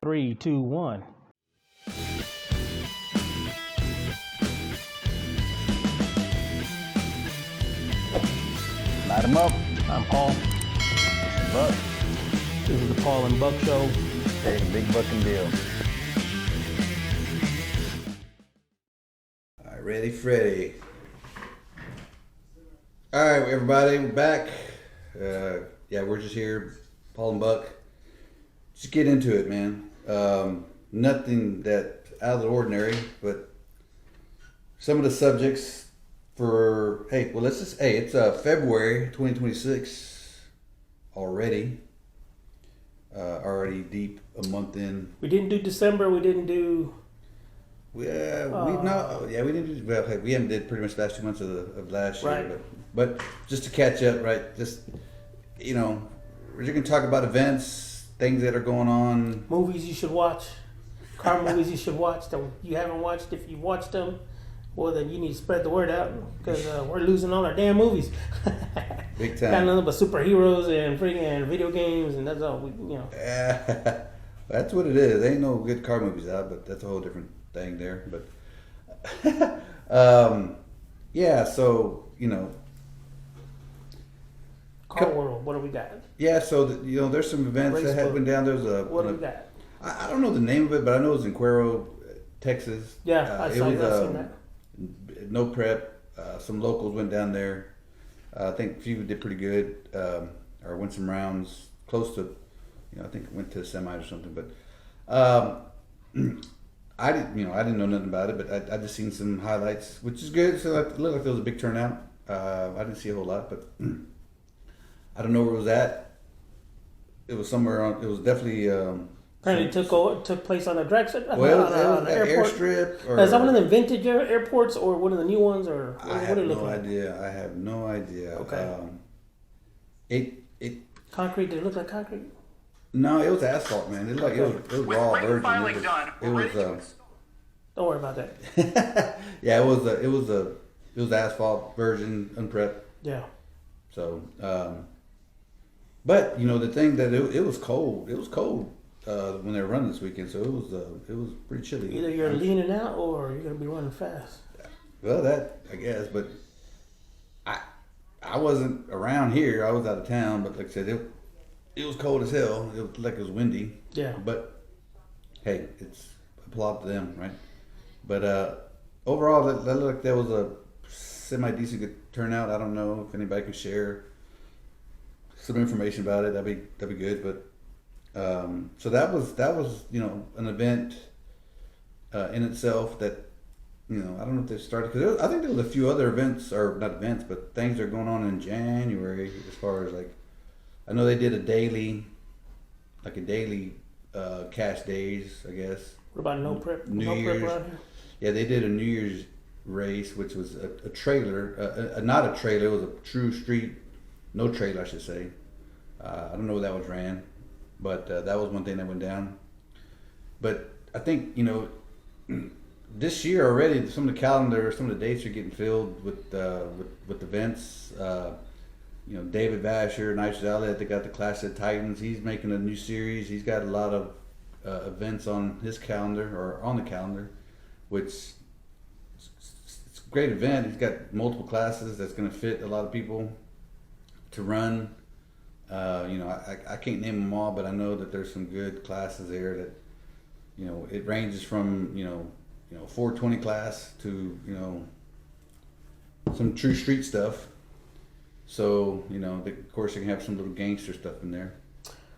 3, 2, 1. Light 'em up. I'm Paul. Buck. This is the Paul and Buck Show. Hey, big Buckin deal. All right, ready, Freddy. All right, everybody, we're back. We're just here, Paul and Buck. Just get into it, man. Nothing that out of the ordinary, but some of the subjects for, it's February 2026 already. Already deep a month in. We didn't do December. We didn't do. We didn't do. Well, hey, we haven't did pretty much the last 2 months of last year, Right. but just to catch up, right? Just we're just gonna talk about events, things that are going on. Movies you should watch. Car movies you should watch that you haven't watched. If you've watched them, well, then you need to spread the word out because we're losing all our damn movies. Big time. Got nothing but superheroes and freaking video games, and that's all That's what it is. There ain't no good car movies out, but that's a whole different thing there. But Car world. What do we got? Yeah, so there's some events that have been down. There's What do we got? I don't know the name of it, but I know it's in Cuero, Texas. Yeah, I seen that. No prep. Some locals went down there. I think a few did pretty good, or went some rounds close to, I think went to semis or something. But I didn't know nothing about it, but I just seen some highlights, which is good. So it looked like there was a big turnout. I didn't see a whole lot, but I don't know where it was at. It was somewhere on. It was definitely. Apparently took place on a drag strip. Well, it was an airstrip. Is that one of the vintage airports or one of the new ones, or what I have it look no like? idea. I have no idea. Okay. It Concrete? Did it look like concrete? No, it was asphalt, man. It looked like it was raw virgin. It was Don't worry about that. yeah, it was asphalt virgin unprepped. Yeah. So, but the thing that it was cold. It was cold when they were running this weekend, so it was pretty chilly. Either you're leaning out or you're gonna be running fast. Well, that I guess, but I wasn't around here. I was out of town, but like I said, it was cold as hell. It was like it was windy. Yeah. But hey, it's applaud to them, right? But overall, that looked like there was a semi decent good turnout. I don't know if anybody can share some information about it. That'd be good. But so that was an event in itself that I don't know if they started because I think there was a few other events, or not events, but things that are going on in January as far as like. I know they did a daily cash days, I guess. What about no prep? New Year's. Prep around here? Yeah, they did a New Year's race, which was a trailer, not a trailer. It was a true street, no trailer, I should say. I don't know where that was ran, but that was one thing that went down. But I think this year already, some of the dates are getting filled with events. David Vasher, Nitrous Outlet, they got the Clash of Titans. He's making a new series. He's got a lot of events on his calendar, or on the calendar, which it's a great event. He's got multiple classes that's going to fit a lot of people to run. I can't name them all, but I know that there's some good classes there that, it ranges from, 420 class to, some true street stuff. So, of course, you can have some little gangster stuff in there.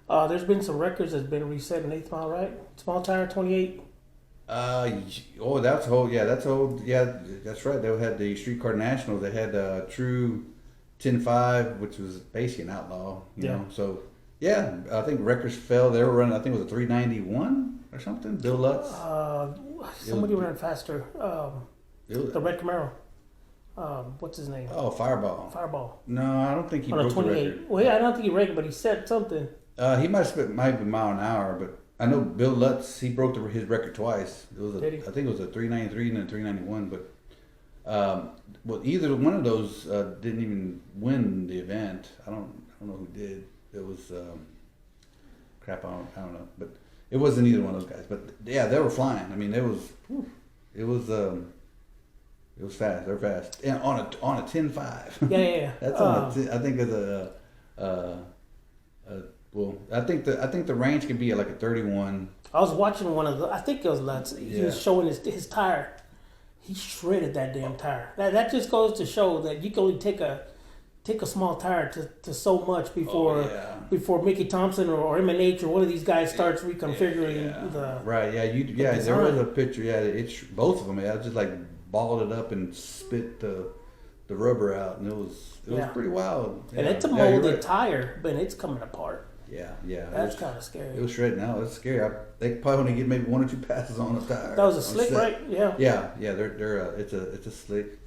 There's been some records that's been reset in 8th mile, right? Small tire, 28. That's right. They had the Streetcar Nationals. They had True 10.5, which was basically an outlaw, you know. So, yeah, I think records fell. They were running, I think it was a 391 or something. Bill Lutz. Somebody ran faster. The red Camaro. What's his name? Oh, Fireball. No, I don't think he broke the record. Well, yeah, I don't think he broke it, but he said something. He might be mile an hour, but I know Bill Lutz, he broke his record twice. I think it was a 393 and a 391, but either one of those didn't even win the event. I don't know who did. It was crap. I don't know, but It wasn't either one of those guys, but yeah, they were flying. I mean, it was fast. They're fast, and on a 10.5. Yeah. That's I think of the well, I think the range can be like a 31. I was watching one of the. I think it was Lutz. He was showing his tire. He shredded that damn tire. That just goes to show that you can only take a small tire to so much before Mickey Thompson or M&H or one of these guys starts reconfiguring the. Right. Yeah. There was a picture. Yeah. It's both of them. I just like balled it up and spit the rubber out, and it was pretty wild. And it's a molded tire, but it's coming apart. Yeah. That's kind of scary. It was shredding out. It's scary. They probably only get maybe 1 or 2 passes on the tire. That was a slick, right? Yeah. Yeah. They're it's a slick.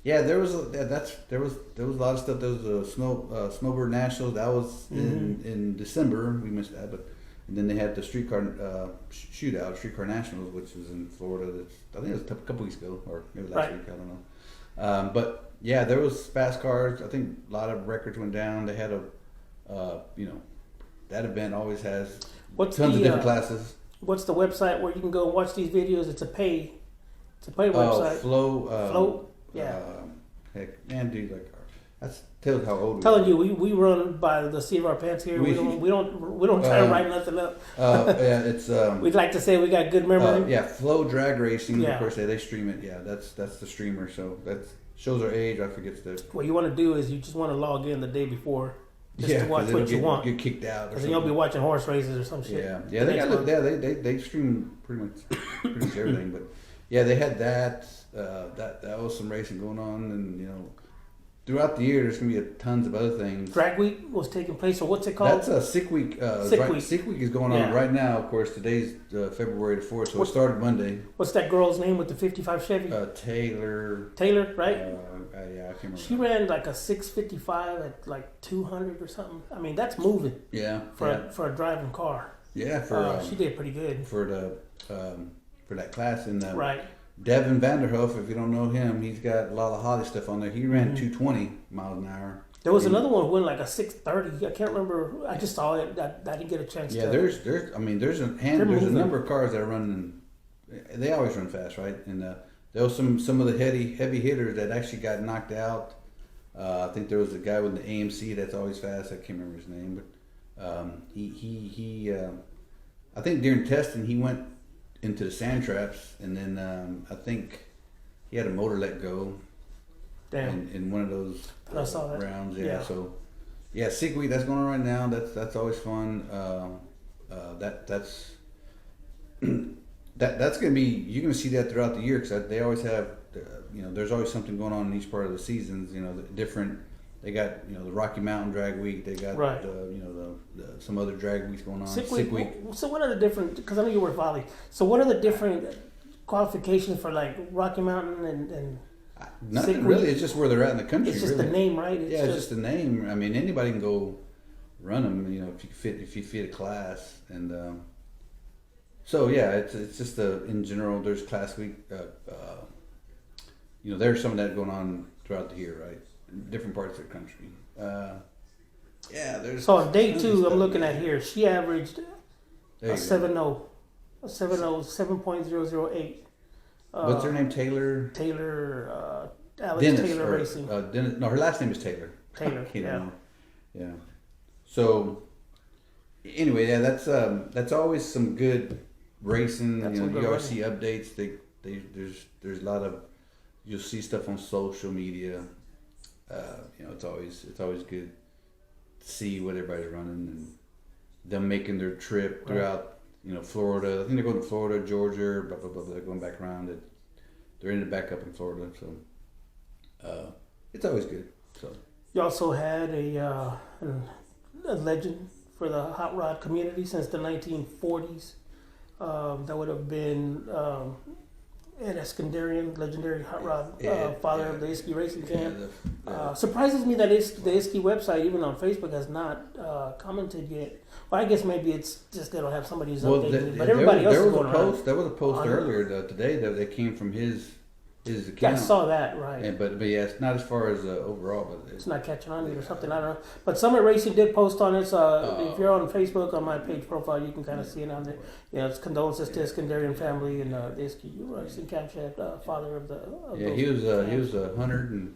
Yeah, there was a lot of stuff. There was a snowbird nationals that was in December. We missed that, and then they had the streetcar shootout, streetcar nationals, which was in Florida. I think it was a couple weeks ago, or maybe last week. I don't know. But yeah, there was fast cars. I think a lot of records went down. They had that event always has tons of different classes. What's the website where you can go and watch these videos? It's a pay website. Flow. Yeah. Heck, man, dude, like that's tells how old. Telling you, we run by the seat of our pants here. We don't try to write nothing up. Yeah, it's. We'd like to say we got good memory. Yeah, Flow Drag Racing. Yeah. Of course, they stream it. Yeah, that's the streamer. So that shows our age. I forget the. What you want to do is you just want to log in the day before. Just to watch what you want. Get kicked out. Because then you'll be watching horse races or some shit. Yeah. They stream pretty much everything. But yeah, they had that. That was some racing going on, and throughout the year there's gonna be tons of other things. Drag Week was taking place, or what's it called? That's a Sick Week. Sick Week is going on right now. Of course, today's February the 4th, so it started Monday. What's that girl's name with the 55 Chevy? Taylor. Taylor, right? Yeah, I can't remember. She ran like a 655 at like 200 or something. I mean, that's moving. Yeah. For a driving car. Yeah. She did pretty good for that class in right. Devin Vanderhoof, if you don't know him, he's got a lot of Holley stuff on there. He ran 220 miles an hour. There was another one who went like a 630. I can't remember. I just saw it. I didn't get a chance to. Yeah, there's a number of cars that are running. They always run fast, right? And there was some of the heavy hitters that actually got knocked out. I think there was a guy with the AMC that's always fast. I can't remember his name, but he I think during testing he went into the sand traps, and then I think he had a motor let go. Damn. In one of those rounds. Yeah. So yeah, Sick Week that's going on right now. That's always fun. That's that's gonna be, you're gonna see that throughout the year, because they always have there's always something going on in each part of the seasons. They got the Rocky Mountain Drag Week. They got some other drag weeks going on. Sick Week. So what are the different? Because I know you work volley. So what are the different qualifications for like Rocky Mountain and nothing really? It's just where they're at in the country. It's just the name, right? It's just the name. I mean, anybody can go run them. If you fit a class, and so yeah, it's just in general. There's class week. There's some of that going on throughout the year, right? Different parts of the country. There's. So on day 2, I'm looking at here, she averaged a 7.0, 7.008. What's her name? Taylor, Alex Dennis, Taylor Racing. Dennis, no, her last name is Taylor. Yeah. So anyway, that's always some good racing. You always see updates. There's a lot of, you'll see stuff on social media. It's always good to see what everybody's running and them making their trip throughout. Florida. I think they're going to Florida, Georgia, blah blah blah. They're going back around. They're ended back up in Florida, so it's always good. So you also had a legend for the hot rod community since the 1940s. That would have been an Iskenderian, legendary hot rod father of the Isky racing camp. Surprises me that the Isky website, even on Facebook, has not commented yet. Well, I guess maybe it's just they don't have somebody who's updating it. But everybody else is going around. There was a post earlier today that came from his Is the I count. saw that, right. And, but yeah, it's not as far as overall, but It's not catching on or something, I don't know. But Summit Racing did post on it. If you're on Facebook, on my page profile, you can kind of see it on there. It's condolences to Iskenderian family and the Isky racing camshaft father of the. he was 101.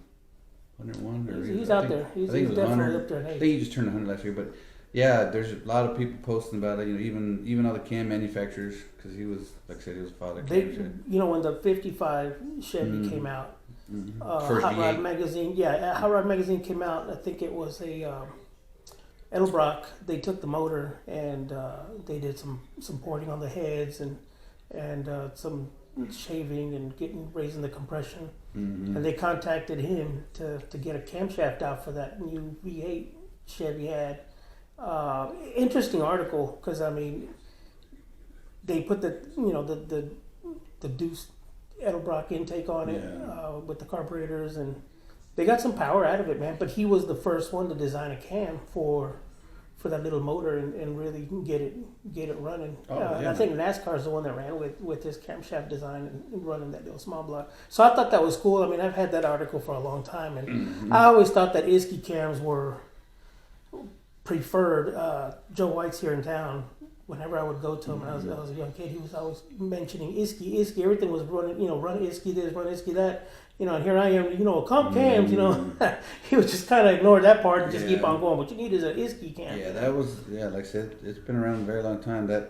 Or He's out there. He's definitely up there in I age. think he just turned 100 last year, but yeah, there's a lot of people posting about it. Even all the cam manufacturers, because he was, like I said, he was a father. When the 55 Chevy came out, First Hot Rod V8. magazine, Hot Rod magazine came out. I think it was a Edelbrock. They took the motor and they did some porting on the heads and some shaving and raising the compression. And they contacted him to get a camshaft out for that new V8 Chevy had. Interesting article, because they put the Deuce Edelbrock intake on it with the carburetors, and they got some power out of it, man. But he was the first one to design a cam for that little motor and really get it running. I think NASCAR's the one that ran with his camshaft design and running that little small block. So I thought that was cool. I've had that article for a long time, and I always thought that Isky cams were preferred. Joe White's here in town. Whenever I would go to him when I was a young kid, he was always mentioning Isky. Everything was running, run Isky this, run Isky that. And here I am, comp cams, He would just kind of ignore that part and just keep on going. What you need is an Isky cam. Yeah, that was, like I said, it's been around a very long time. The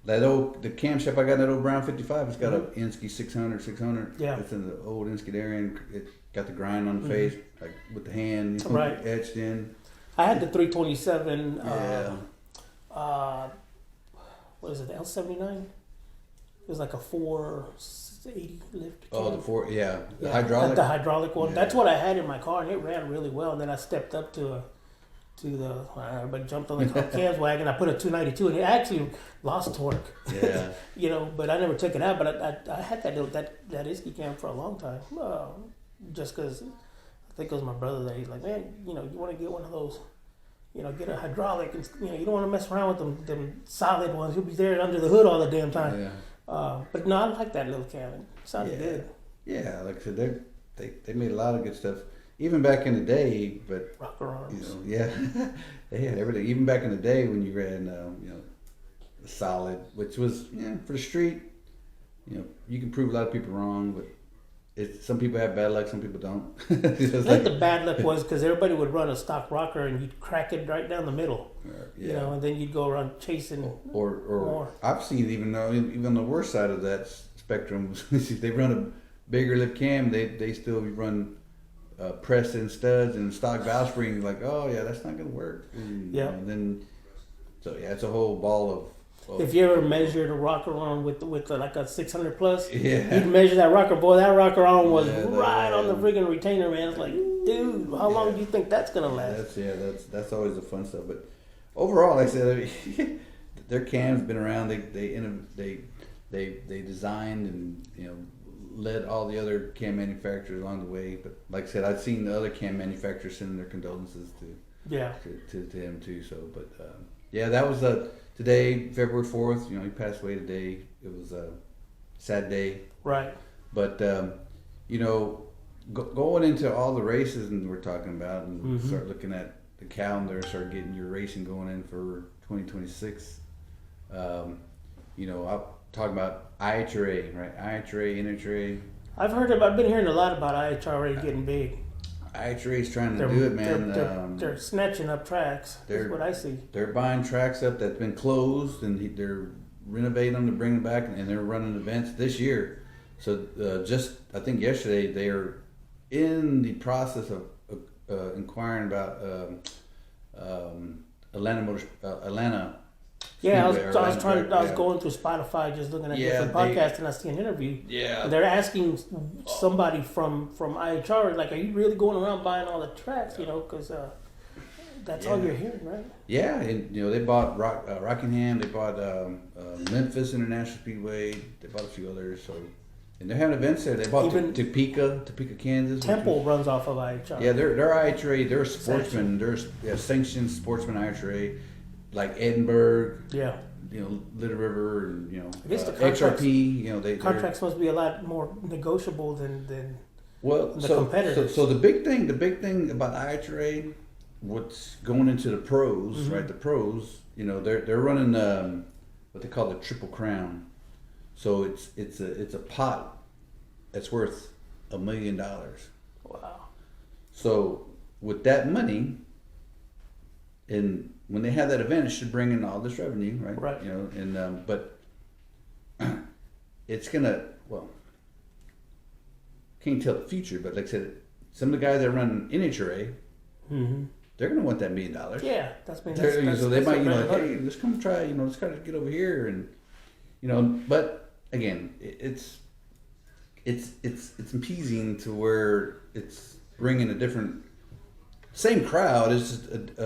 camshaft I got in that old Brown 55, it's got a Isky 600. Yeah. It's in the old Iskenderian. It got the grind on the face, like with the hand, right, etched in. I had the 327. What is it? The L79. It was like a 480 lift. Oh, the hydraulic. The hydraulic one. Yeah. That's what I had in my car, and it ran really well. And then I stepped up to everybody jumped on the cams wagon. I put a 292, and it actually lost torque. Yeah. But I never took it out. But I had that Isky cam for a long time, just because. I think it was my brother that he's like, man, you want to get one of those, get a hydraulic, and you don't want to mess around with them solid ones. You'll be there under the hood all the damn time. Yeah. But no, I like that little cam. It sounded good. Yeah, like I said, they made a lot of good stuff, even back in the day. But rocker arms. they had everything. Even back in the day when you ran, solid, which was for the street. You can prove a lot of people wrong, but. Some people have bad luck, some people don't. I think the bad luck was because everybody would run a stock rocker and you'd crack it right down the middle, and then you'd go around chasing or more. I've seen even on the worst side of that spectrum, if they run a bigger lip cam, they still run press-in studs and stock valve springs. Like, oh yeah, that's not gonna work. And, it's a whole ball of. If you ever measured a rocker arm with like a 600 plus, you'd measure that rocker. Boy, that rocker arm was right on the friggin' retainer, man. It's like, dude, how long do you think that's gonna last? That's always the fun stuff. But overall, like I said, their cam's been around. They designed and led all the other cam manufacturers along the way. But like I said, I've seen the other cam manufacturers sending their condolences to him too. So, but that was today, February 4th, he passed away today. It was a sad day. Right. But, going into all the races and we're talking about and start looking at the calendar, start getting your racing going in for 2026. I'll talk about IHRA, right? IHRA, NHRA. I've been hearing a lot about IHRA getting big. IHRA is trying to do it, man. They're snatching up tracks. That's what I see. They're buying tracks up that's been closed, and they're renovating them to bring them back, and they're running events this year. So I think yesterday they are in the process of inquiring about Atlanta. Yeah, I Speedway, was going through Spotify just looking at different podcasts, and I see an interview. Yeah. They're asking somebody from IHRA, like, are you really going around buying all the tracks? Because that's all you're hearing, right? Yeah, and they bought Rockingham, they bought Memphis International Speedway, they bought a few others. So, and they're having events there. They bought Topeka, Kansas. Temple runs off of IHRA. Yeah, they're IHRA. They're sportsmen. They're sanctioned sportsman IHRA. Like Edinburgh, Little River and I guess the contracts, XRP. Contracts must be a lot more negotiable than the competitors. So the big thing about IHRA, what's going into the pros, Mm-hmm. right? The pros, they're running what they call the Triple Crown. So it's a pot that's worth $1 million. Wow. So with that money, and when they have that event, it should bring in all this revenue, right? Right. But it's gonna, can't tell the future, but like I said, some of the guys that run NHRA, Mm-hmm. they're gonna want that $1 million. Yeah, that's So they might, that's hey, let's come try, let's try to get over here, and but again, it's appeasing to where it's bringing a different, same crowd. It's just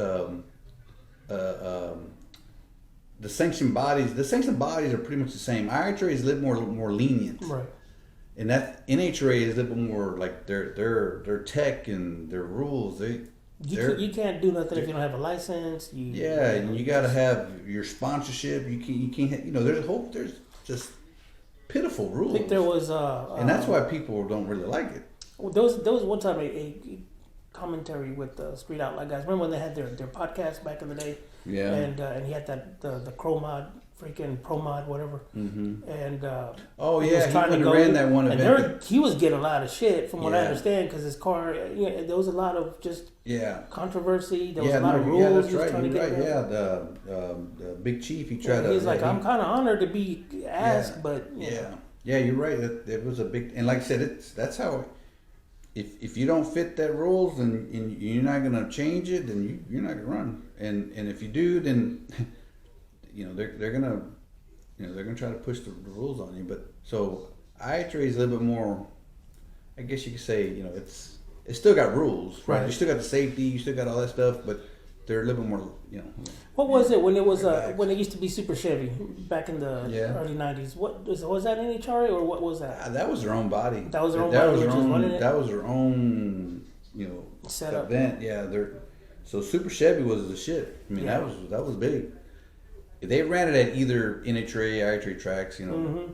the sanctioned bodies. The sanctioned bodies are pretty much the same. IHRA is a little more lenient, right. And that NHRA is a little bit more like their tech and their rules. You can't do nothing if you don't have a license. And you got to have your sponsorship. You can't. There's just pitiful rules. I think there was and that's why people don't really like it. There was one time a commentary with the Street Outlaw guys. Remember when they had their podcast back in the day? Yeah. And he had that the Crow Mod, freaking Pro Mod, whatever. Mm-hmm. And he ran that one event. He was getting a lot of shit from what I Yeah. understand because his car. There was a lot of just controversy. There was a lot of rules. Yeah, that's he was right. trying to You're get right. around. Yeah, the big chief. He tried to. He's like, I'm kind of honored to be asked, but yeah, you're right. It was a big, and like I said, that's how. If you don't fit that rules and you're not gonna change it, then you're not gonna run. And if you do, then they're gonna try to push the rules on you. But so IHRA is a little bit more. I guess you could say it's still got rules, right? You still got the safety, you still got all that stuff, but they're a little bit more. What was it when it was when it used to be Super Chevy back in the early '90s? What was that NHRA or what was that? That was their own body. That was their own body. That was their own setup. Event. Yeah, so Super Chevy was the shit. I mean that was big. They ran it at either NHRA, IHRA tracks, Mm-hmm.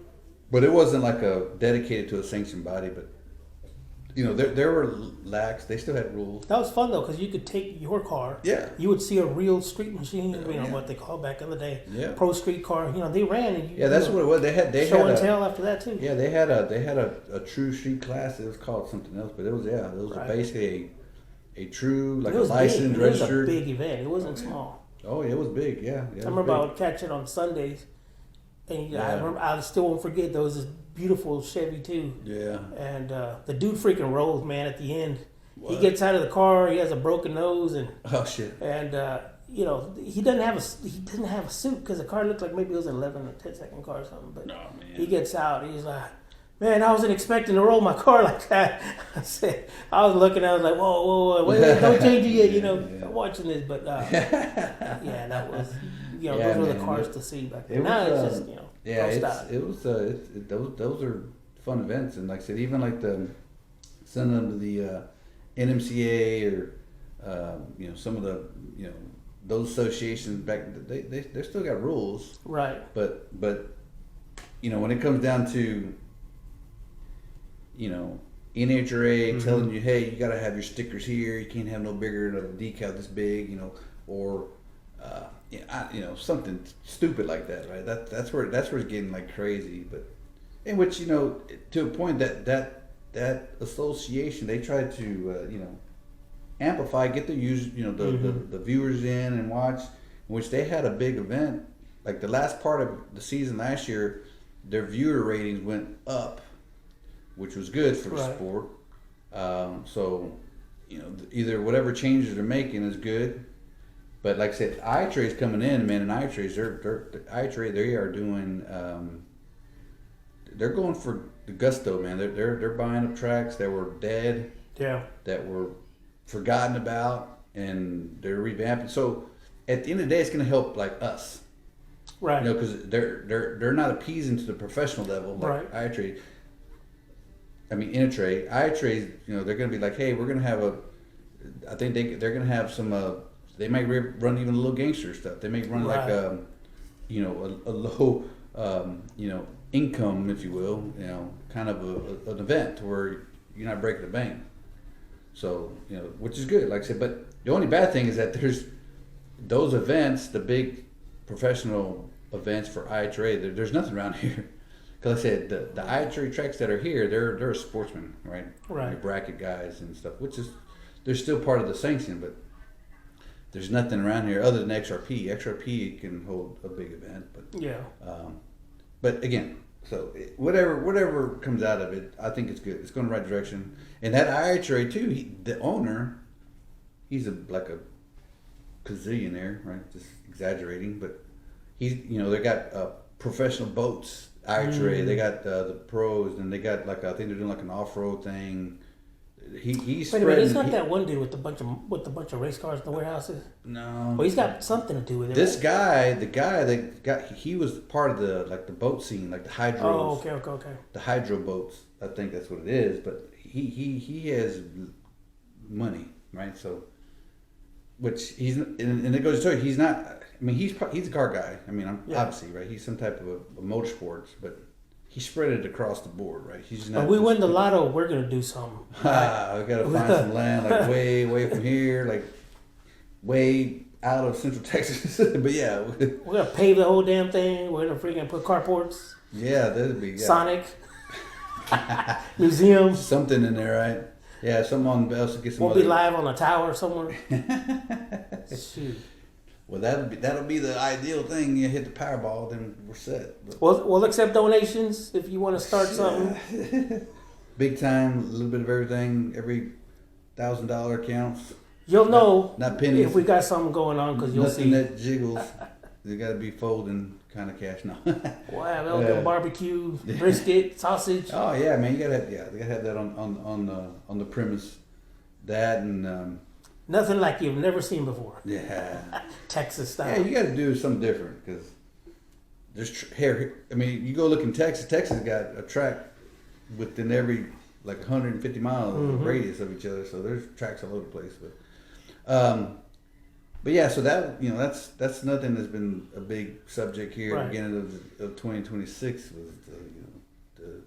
but it wasn't like a dedicated to a sanctioned body. But there were lax. They still had rules. That was fun though, because you could take your car. Yeah. You would see a real street machine. Yeah. What they call back in the day. Yeah. Pro street car. They ran. And that's what it was. They had show and tell after that too. Yeah, they had a true street class. It was called something else, but it was basically a true a licensed registered. It was a big event. It wasn't small. Oh, it was big. Yeah. I remember I would catch it on Sundays, and I still won't forget there was this beautiful Chevy too. Yeah. And the dude freaking rolls, man. At the end, What? he gets out of the car. He has a broken nose, and oh shit. And he doesn't have a suit because the car looked like maybe it was an 11 or 10-second car or something. But he gets out. He's like, man, I wasn't expecting to roll my car like that. I was looking. I was like, whoa, wait, don't change it yet. I'm watching this, but that was those were the cars to see back then. Now it's just those are fun events, and like I said, even like sending them to the NMCA or some of the those associations back, they still got rules, right? But when it comes down to NHRA telling you, hey, you got to have your stickers here. You can't have no bigger than a decal this big, or something stupid like that, right? That's where it's getting like crazy. But in which to a point that association, they try to amplify, get the users, the viewers in and watch. In which they had a big event, like the last part of the season last year, their viewer ratings went up, which was good for the sport. So, either whatever changes they're making is good. But like I said, IHRA is coming in, man, and IHRA, they are doing, they're going for the gusto, man. They're buying up tracks that were dead, that were forgotten about, and they're revamping. So at the end of the day, it's going to help like us, right? Because they're not appeasing to the professional level like IHRA. I mean, NHRA, IHRA, they're going to be like, hey, we're going to have I think they're going to have some, they might run even a little gangster stuff. They may run like a low, income, if you will, kind of an event where you're not breaking the bank. So, which is good, like I said. But the only bad thing is that there's those events, the big professional events for IHRA. There's nothing around here. Because I said the IHRA tracks that are here, they're sportsmen, right? Right. They're bracket guys and stuff, which is they're still part of the sanction, but there's nothing around here other than XRP. XRP can hold a big event, but yeah. But again, so whatever comes out of it, I think it's good. It's going the right direction. And that IHRA too, the owner, he's like a gazillionaire, right? Just exaggerating, but he's they got professional boats. IHRA, they got the pros, and they got I think they're doing like an off-road thing. He's wait a minute, it's not that one dude with a bunch of race cars in the warehouses. No, well, he's got something to do with it. This right? guy, the guy that he was part of the boat scene, like the hydros. Oh, okay. The hydro boats, I think that's what it is. But he has money, right? So, which he's and it goes to show you, he's not. I mean, he's a car guy. I mean, obviously, right? He's some type of a motorsports, but he spread it across the board, right? He's not. If we win the lotto, we're gonna do something. We gotta find some land, like way away from here, like way out of Central Texas. But yeah, we're gonna pave the whole damn thing. We're gonna freaking put carports. Yeah, that'd be Sonic museum. Something in there, right? Yeah, someone else to get some. We'll be live on a tower somewhere. Shoot. Well, that'll be the ideal thing. You hit the Powerball, then we're set. But we'll accept donations if you want to start something. Big time, a little bit of everything. Every $1,000 counts. You'll know not pennies. if we got something going on because you'll Nothing see. That jiggles. You got to be folding kind of cash now. Wow, barbecue, brisket, sausage. Oh yeah, man, you gotta have that on the premise. That and. Nothing like you've never seen before. Yeah. Texas style. Yeah, you got to do something different because there's here. I mean, you go look in Texas. Texas got a track within every 150 miles radius of each other. So there's tracks all over the place. But yeah, so that that's nothing that's been a big subject here at the beginning of 2026 was the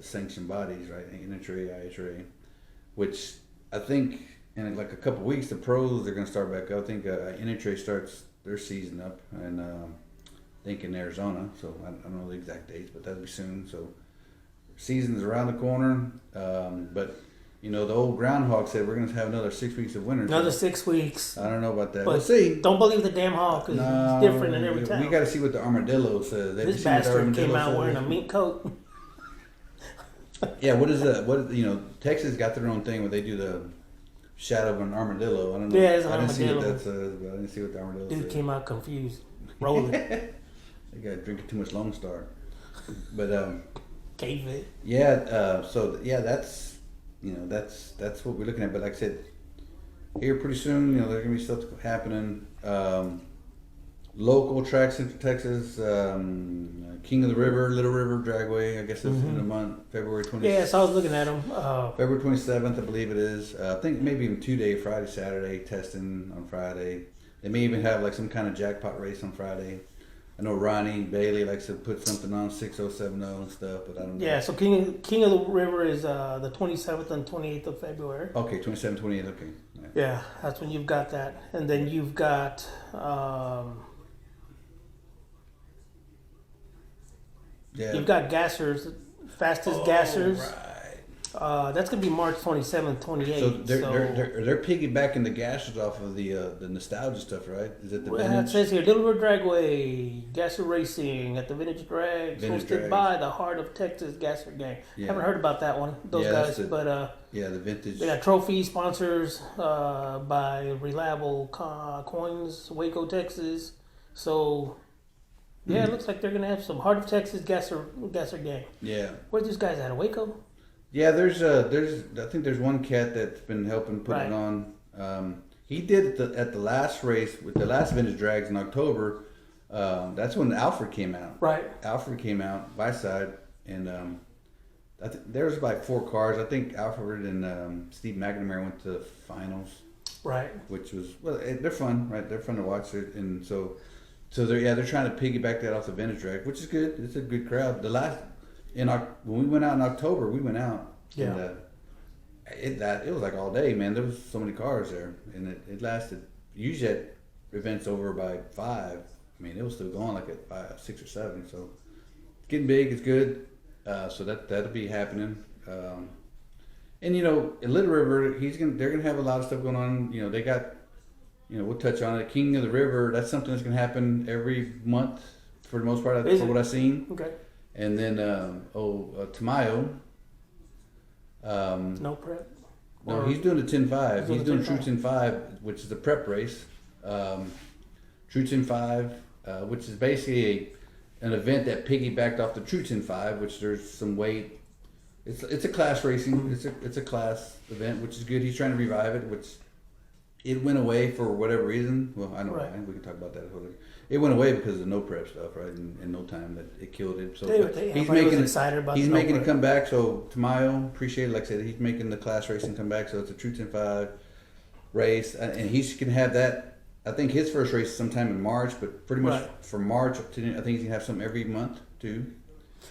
sanctioned bodies, right? NHRA, IHRA, which I think. In a couple of weeks, the pros are going to start back up. I think NHRA starts their season up, and I think in Arizona. So I don't know the exact dates, but that'll be soon. So season's around the corner. But the old groundhog said we're going to have another 6 weeks of winter. Another 6 weeks. I don't know about that. But we'll see. Don't believe the damn hog because it's different in every town. We got to see what the armadillo says. This bastard came out wearing a mink coat. Yeah, what is Texas got their own thing where they do the shadow of an armadillo. I don't know. Yeah, it's an armadillo. armadillo. I didn't see what the armadillo Dude said. came out confused, rolling. They got drinking too much Lone Star. But Cave it. yeah. So yeah, that's that's what we're looking at. But like I said, here pretty soon, there's gonna be stuff happening. Local tracks in Texas, King of the River, Little River Dragway. I guess it's in the month February 20th. Yeah, so I was looking at them. February 27th, I believe it is. I think maybe even 2-day, Friday, Saturday, testing on Friday. They may even have some kind of jackpot race on Friday. I know Ronnie Bailey likes to put something on 6070 and stuff, but I don't know. Yeah, so King of the River is the 27th and 28th of February. Okay, 27th, 28th, okay. Yeah, that's when you've got that. And then you've got... You've got gassers, fastest gassers. Right. That's gonna be March 27th, 28th. So they're piggybacking the gassers off of the nostalgia stuff, right? Is it the vintage? It says here, Little River Dragway, Gasser Racing at the Vintage Drags, hosted by the Heart of Texas Gasser Gang. Yeah. Haven't heard about that one, those guys, but the vintage. They got trophy sponsors by Reliable Coins, Waco, Texas. So. Yeah, it looks like they're gonna have some Heart of Texas Gasser Gang. Yeah. Where's these guys at? Waco? Yeah, I think there's one cat that's been helping put it on. He did it at the last race with the last Vintage Drags in October. That's when Alfred came out. Right. Alfred came out by side, and I think there was 4 cars. I think Alfred and Steve McNamara went to the finals. Right. Which was they're fun, right? They're fun to watch, and so. So they're trying to piggyback that off the vintage rack, which is good. It's a good crowd. When we went out in October, we went out. Yeah. And, it was like all day, man. There was so many cars there, and it lasted. Usually at events over by 5. I mean, it was still going like at 5, 6 or 7. So it's getting big. It's good. So that'll be happening. And in Little River, they're gonna have a lot of stuff going on. They got. We'll touch on it. King of the River. That's something that's gonna happen every month for the most part. For what I've seen. Okay. And then Tamayo. No prep. No, he's doing the 10.5. He's doing True 10.5, which is a prep race. True 10.5, which is basically an event that piggybacked off the True 10.5, which there's some weight. It's a class racing. It's a class event, which is good. He's trying to revive it, which it went away for whatever reason. Well, I know why. We can talk about that. It went away because of the no prep stuff, right? In no time that it killed it. So he's making it come back. So Tamayo, appreciate it. Like I said, he's making the class racing come back. So it's a True 10.5 race, and he's gonna have that. I think his first race is sometime in March, but pretty much from March up to I think he's gonna have something every month too.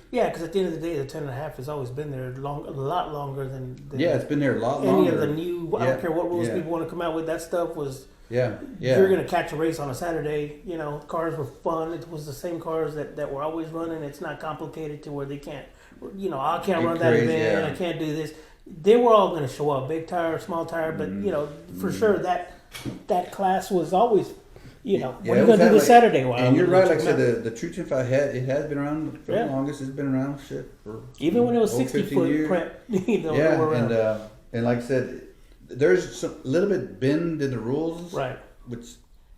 Yeah, because at the end of the day, the 10.5 has always been there a lot longer than it's been there a lot any longer. of the new. I don't care what rules people want to come out with. That stuff was. Yeah. You're gonna catch a race on a Saturday. Cars were fun. It was the same cars that were always running. It's not complicated to where they can't. I can't run that event. I can't do this. They were all gonna show up, big tire, small tire. But for sure that class was always. What are you gonna do this Saturday? And you're right. Like I said, the True 10.5 has been around for the longest. It's been around for even when it was 60-foot prep. And like I said. There's a little bit bend in the rules, right? Which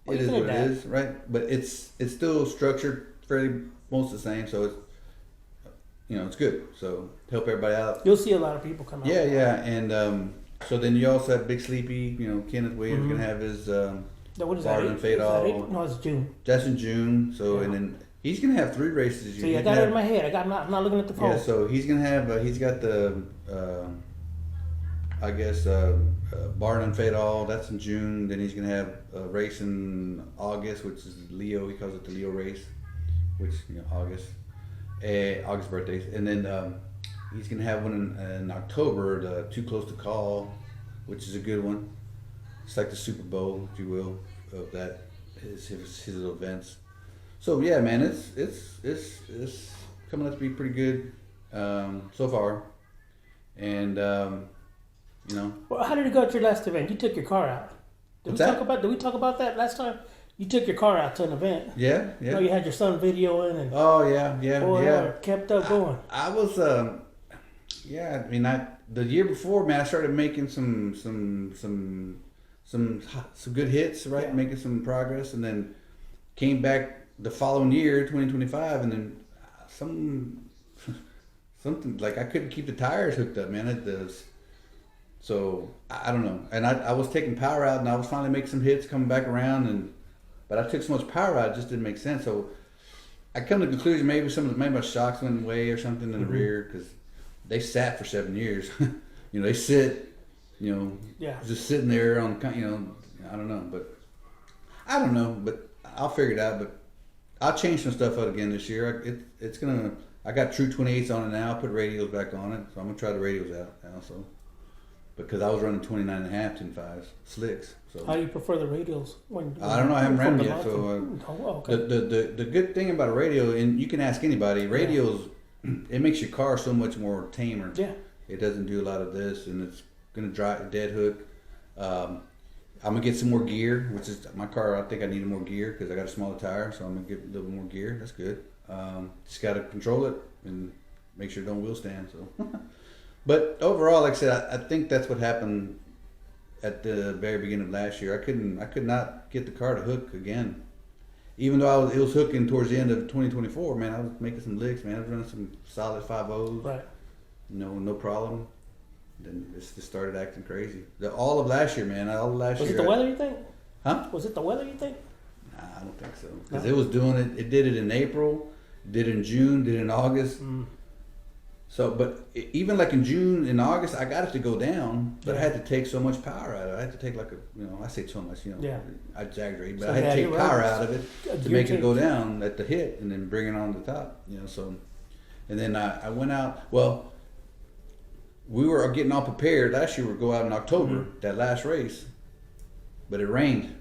it is what it is, right? But it's still structured fairly most the same, so it's good. So help everybody out. You'll see a lot of people come out. Yeah, and so then you also have Big Sleepy. Kenneth Williams gonna have his what is Barton that? Fade All. No, it's June. That's in June. So and then he's gonna have 3 races. See, I got it in my head. I'm not looking at the phone. Yeah, so he's gonna have. He's got the. I guess Barn and Fade All, that's in June. Then he's going to have a race in August, which is Leo. He calls it the Leo race, which, August birthdays. And then he's going to have one in October, the Too Close to Call, which is a good one. It's like the Super Bowl, if you will, of that, his little events. So, yeah, man, it's coming up to be pretty good so far. And... Well, how did it go at your last event? You took your car out. Did we talk about that last time? You took your car out to an event. Yeah. You had your son videoing and. Oh yeah. Kept up going. I was the year before, man, I started making some good hits, right? Yeah. Making some progress, and then came back the following year, 2025, and then something like I couldn't keep the tires hooked up, man. So I don't know, and I was taking power out, and I was finally making some hits, coming back around, but I took so much power out, it just didn't make sense. So I come to the conclusion maybe my shocks went away or something in the rear because they sat for 7 years. They sit, just sitting there on, I don't know, but I'll figure it out. But I'll change some stuff out again this year. I got True 28s on it now. I put radials back on it, so I'm gonna try the radials out now. So. Because I was running 29.5 10.5s slicks. So how do you prefer the radials? I don't know. I haven't ran them yet. So okay. The good thing about a radio, and you can ask anybody, radios, it makes your car so much more tamer. Yeah. It doesn't do a lot of this, and it's gonna drive dead hook. I'm gonna get some more gear, which is my car. I think I needed more gear because I got a smaller tire, so I'm gonna get a little more gear. That's good. Just gotta control it and make sure it don't wheel stand. So. But overall, like I said, I think that's what happened at the very beginning of last year. I could not get the car to hook again. Even though it was hooking towards the end of 2024, man, I was making some licks, man. I was running some solid 5.0s. Right. No problem. Then it just started acting crazy. All of last year, man. Was it the weather, you think? Huh? Was it the weather, you think? Nah, I don't think so. Because it was doing it. It did it in April, did it in June, did it in August. So, but even like in June and August, I got it to go down, but I Yeah. had to take so much power out of it. I had to take like I say so much, Yeah. I exaggerate, but So, I had yeah, to take you're power right. out of it A to gear make it go change. down at the hit and then bring it on the top, so. And then I went out, well, we were getting all prepared. Last year we would go out in October, that last race, but it rained.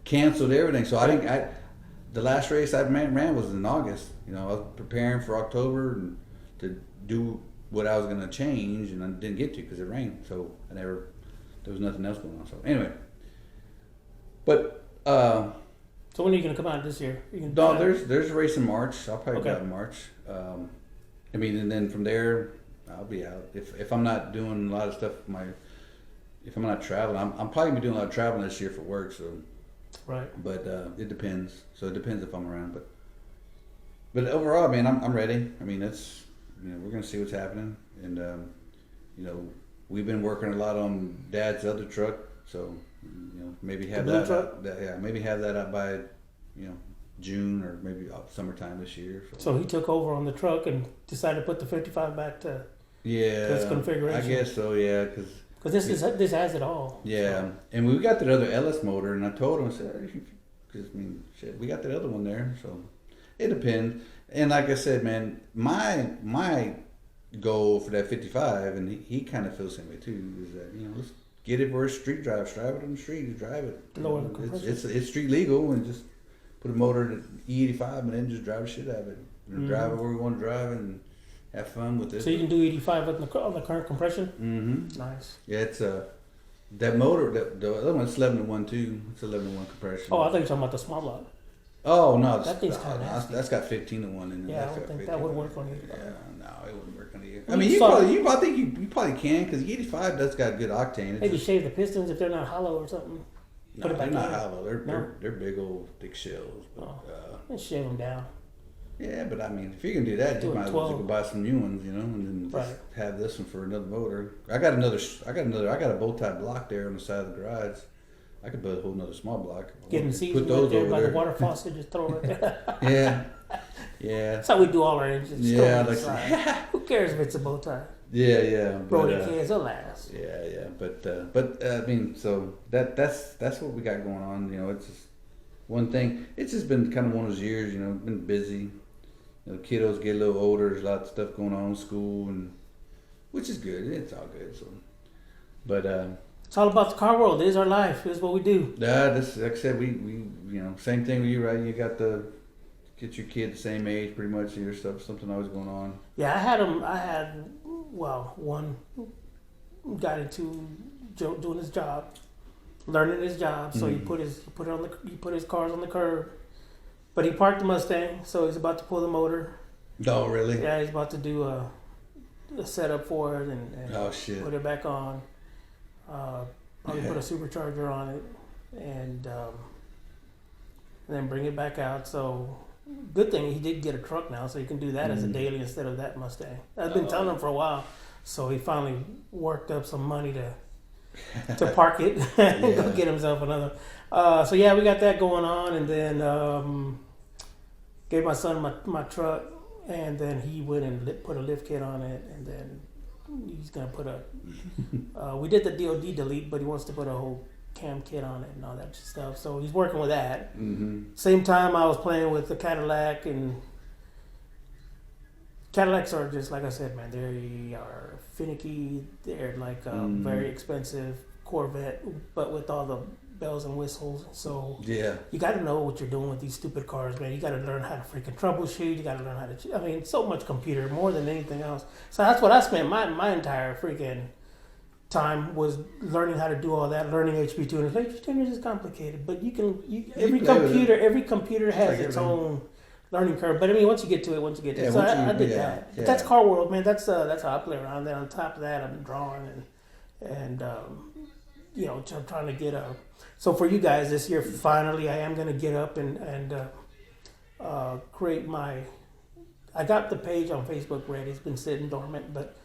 Canceled everything. So the last race I ran was in August. I was preparing for October and to do what I was going to change, and I didn't get to because it rained. So there was nothing else going on. So anyway, but So when are you gonna come out this year? no, there's a race in March. I'll probably Okay. go out in March. And then from there I'll be out. If I'm not doing a lot of stuff, if I'm not traveling, I'm probably gonna be doing a lot of traveling this year for work. So. Right. But it depends. So it depends if I'm around. But overall, man, I'm ready. I mean, it's we're gonna see what's happening, and we've been working a lot on Dad's other truck. So maybe have The blue that. truck? Maybe have that out by June or maybe summertime this year. So he took over on the truck and decided to put the 55 back to Yeah, configuration. I guess so. Yeah, because. Because this has it all. Yeah, So. and we got that other LS motor, and I told him, I said, because shit, we got that other one there, so it depends. And like I said, man, my goal for that 55, and he kind of feels the same way too, is that let's get it where it's street drive it on the street, and drive it. Lower the compression. It's street legal, and just put a motor to E85, and then just drive the shit out of it, drive it where we want to drive, and have fun with it. So you can do 85 on the current compression? Mm-hmm. Nice. Yeah, it's that motor. The other one's 11-to-1 too. It's 11-to-1 compression. Oh, I thought you were talking about the small block. Oh no, That thing's kinda nasty. that's got 15-to-1 in it. Yeah, I That's don't got think 15. that would work on you. Yeah, no, it wouldn't work on you. You I mean, saw- I think you probably can because 85 does got good octane. It's Maybe just, shave the pistons if they're not hollow or something. no, put it they're back not in. hollow. They're, No? they're big old thick shells. But, And shave them down. yeah, but I mean, if you can do that, Do you it might as well 12. go buy some new ones, and then just Right. have this one for another motor. I got a bow tie block there on the side of the garage. I could put a whole nother small block. Getting seeds Put right those there over by there. the water faucet, just throw it there. Yeah, yeah, That's how we do all our engines. Yeah, Throw it like- inside. Who cares if it's a bow tie? yeah. Brody But, cares, it'll last. yeah. But I mean, so that's what we got going on. It's just one thing. It's just been kind of one of those years. Been busy. Kiddos get a little older. There's a lot of stuff going on in school, which is good. It's all good. So, but It's all about the car world. It is our life. It's what we do. this like I said, we same thing with you, right? You got get your kid the same age, pretty much. Your stuff, something always going on. Yeah, one got into doing his job, learning his job. So he put his cars on the curb, but he parked the Mustang. So he's about to pull the motor. Oh, really? Yeah, he's about to do a setup for it and Oh shit. put it back on. Probably put a supercharger on it and then bring it back out. So good thing he did get a truck now, so he can do that as a daily instead of that Mustang. I've been telling him for a while, so he finally worked up some money to park it and go get himself another. So yeah, we got that going on, and then gave my son my truck, and then he went and put a lift kit on it, and then he's gonna put we did the DOD delete, but he wants to put a whole cam kit on it and all that stuff. So he's working with that. Mm-hmm. Same time I was playing with the Cadillac, and Cadillacs are just like I said, man. They are finicky. They're like a very expensive Corvette, but with all the bells and whistles. So Yeah. you got to know what you're doing with these stupid cars, man. You got to learn how to freaking troubleshoot. You got to learn how to. I mean, so much computer more than anything else. So that's what I spent my entire freaking time was learning how to do all that. Learning HP tuners. HP tuners is complicated, but every computer has like its everything. own learning curve. But I mean, once you get to it, Yeah, so once I you- did yeah, that. yeah. But that's car world, man. That's how I play around. Then on top of that, I'm drawing and trying to get a. So for you guys this year, finally, I am going to get up and create my. I got the page on Facebook ready. It's been sitting dormant, but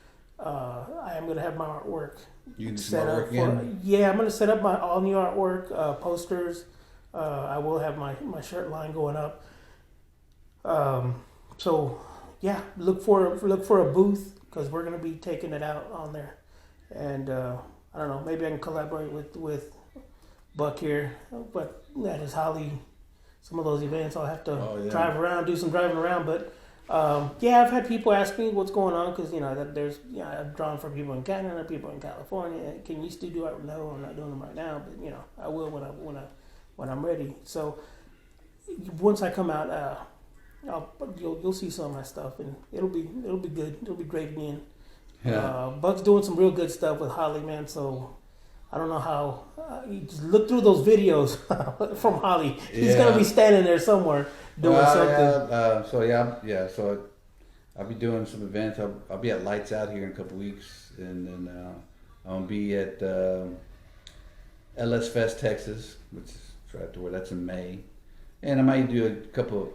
I am going to have my artwork You can do some set up artwork again. Yeah, I'm going to set up my all new artwork, posters. I will have my shirt line going up. So yeah, look for a booth because we're gonna be taking it out on there, and I don't know, maybe I can collaborate with Buck here, but that is Holley. Some of those events I'll have to drive around, do some driving around, but yeah, I've had people ask me what's going on because that there's I've drawn for people in Canada, people in California. Can you still do it? No, I'm not doing them right now, but I will when I'm ready. So once I come out, you'll see some of my stuff, and it'll be good. It'll be great again. Yeah. Buck's doing some real good stuff with Holley, man. So I don't know how. You just look through those videos from Holley. He's gonna be standing there somewhere doing something. So I'll be doing some events. I'll be at Lights Out here in a couple weeks, and then I'll be at LS Fest Texas, which is right to where that's in May, and I might do a couple.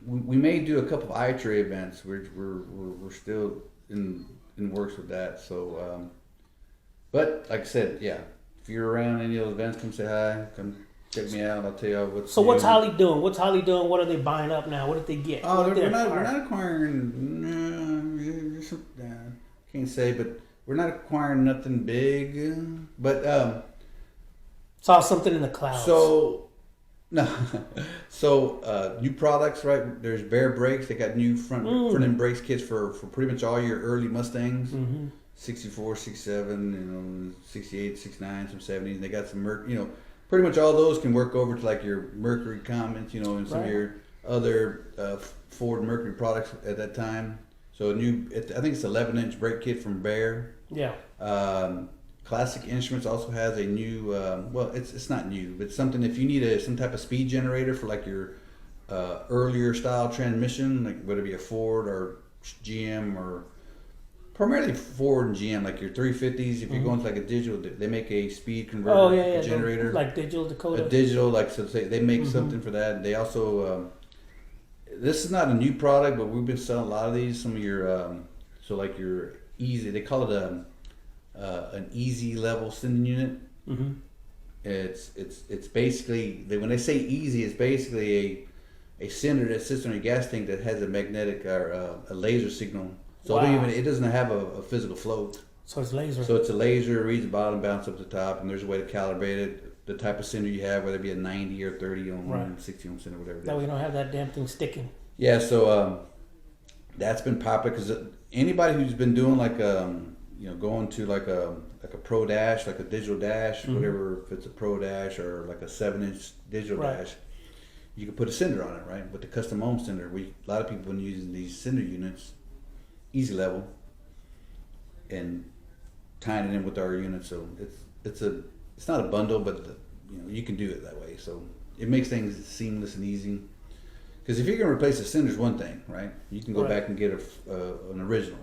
We may do a couple of IHRA events. We're still in works with that. So, but like I said, if you're around any of those events, come say hi. Come check me out. I'll tell you what's. So what's Holley doing? What's Holley doing? What are they buying up now? What did they get? Oh, we're not acquiring. Can't say, but we're not acquiring nothing big. But saw something in the clouds. New products, right? There's Baer Brakes. They got new front end brakes kits for pretty much all your early Mustangs. Mm-hmm. 64, 67, 68, 69, some 70s. They got some pretty much all those can work over to like your Mercury Comet, and some of your other Ford Mercury products at that time. So I think it's 11-inch brake kit from Baer. Yeah. Classic Instruments also has a new, it's not new, but something if you need some type of speed generator for like your earlier style transmission, like whether it be a Ford or GM or primarily Ford and GM, like your 350s. If you're going to like a digital, they make a speed converter generator, like digital Dakota. A digital, they make something for that. They also, this is not a new product, but we've been selling a lot of these. Some of your, like your easy, they call it an easy level sending unit. Mm-hmm. It's basically when they say easy, it's basically a sender that sits on your gas tank that has a magnetic or a laser signal. So it doesn't have a physical float. So it's laser. So it's a laser, reads the bottom, bounce up the top, and there's a way to calibrate it. The type of sender you have, whether it be a 90 or 30 ohm, 60 ohm sender, whatever. That way you don't have that damn thing sticking. Yeah, so that's been popular because anybody who's been doing like going to like a pro dash, like a digital dash, whatever, if it's a pro dash or like a 7-inch digital dash, you can put a sender on it, right? With the custom ohm sender, a lot of people have been using these sender units, easy level, and tying it in with our unit. So it's not a bundle, but you can do it that way. So it makes things seamless and easy. Because if you're going to replace a sender, is one thing, right? You can go back and get an original,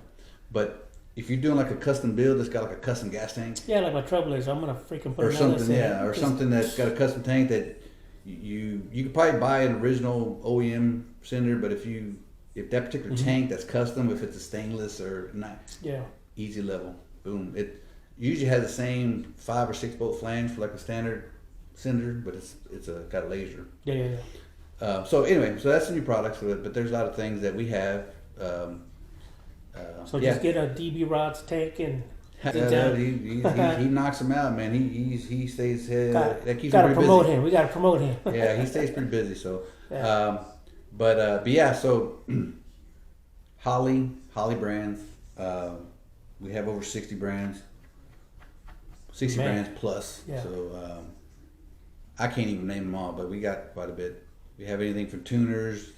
but if you're doing like a custom build that's got like a custom gas tank, like my Trailblazer, I'm gonna freaking put or something, or something that's got a custom tank that you could probably buy an original OEM sender, but if that particular tank that's custom, if it's a stainless or not, easy level, boom. It usually has the same 5 or 6 bolt flange for like a standard sender, but it's got a laser. So anyway, so that's the new products, but there's a lot of things that we have. Just get a DB Rod's tank and he knocks him out, man. He stays that keeps him pretty promote busy. Him. We gotta promote him. Yeah, he stays pretty busy. So, but yeah. So Holley brands. We have over 60 brands. 60 brands plus. Yeah. So I can't even name them all, but we got quite a bit. We have anything from tuners,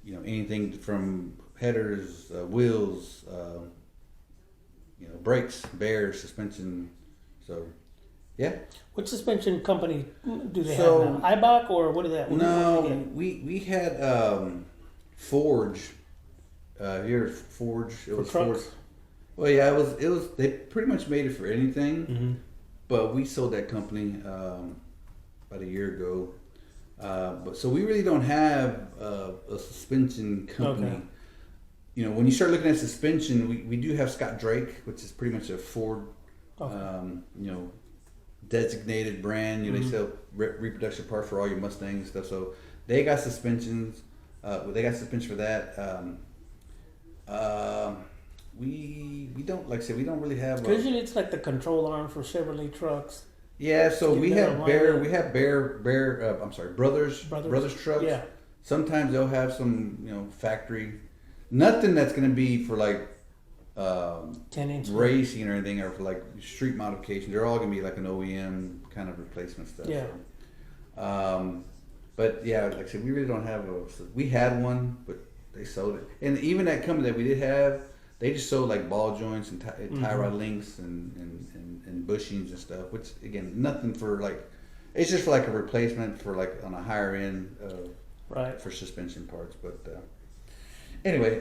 anything from headers, wheels, brakes, Baer, suspension. So, yeah. What suspension company do they have now? Ibach or what is that? We had Forge. Here, Forge. It was trucks? Forge. Well, yeah, it was. They pretty much made it for anything, but we sold that company about a year ago. But so we really don't have a suspension company. Okay. When you start looking at suspension, we do have Scott Drake, which is pretty much a Ford, designated brand. They sell reproduction parts for all your Mustangs and stuff. So they got suspensions. They got suspension for that. We don't, like I said, we don't really have. Usually it's like the control arm for Chevrolet trucks. Yeah, so Get we better have alignment. I'm sorry, Brothers trucks. Yeah. Sometimes they'll have some, factory, nothing that's going to be for like 10-inch racing or anything, or for like street modifications. They're all going to be like an OEM kind of replacement stuff. Yeah. But yeah, like I said, we really don't have we had one, but they sold it. And even that company that we did have, they just sold like ball joints and tie rod links and bushings and stuff, which again, nothing for like, it's just for like a replacement for like on a higher end, Right. for suspension parts. But anyway,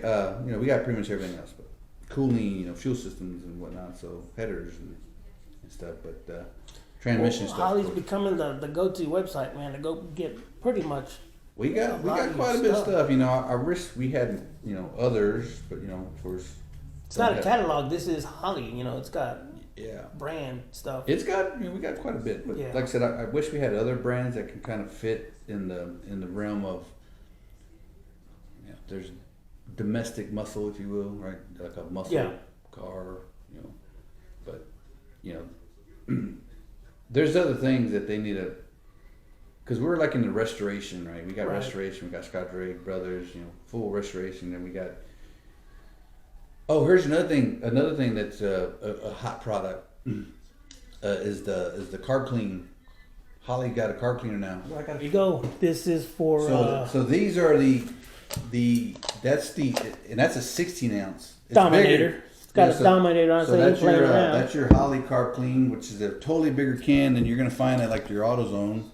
we got pretty much everything else, but cooling, fuel systems and whatnot, so headers and stuff, but transmission stuff. Holley's becoming the go-to website, man, to go get pretty much. We got quite a bit of stuff. I wish we had others, but of course. It's not a catalog. This is Holley. It's got brand stuff. It's got we got quite a bit, but like I said, I wish we had other brands that can kind of fit in the realm of there's domestic muscle, if you will, right? Like a muscle car, but there's other things that they need to, because we're like in the restoration, right? We got restoration, we got Scott Drake Brothers, full restoration, and we got. Oh, here's another thing that's a hot product is the carb clean. Holley got a carb cleaner now. There you go. This is for. So these are that's a 16 ounce. It's Dominator. bigger. It's got a Dominator on, so that's you play around. That's your Holley Carb Clean, which is a totally bigger can than you're gonna find at like your AutoZone.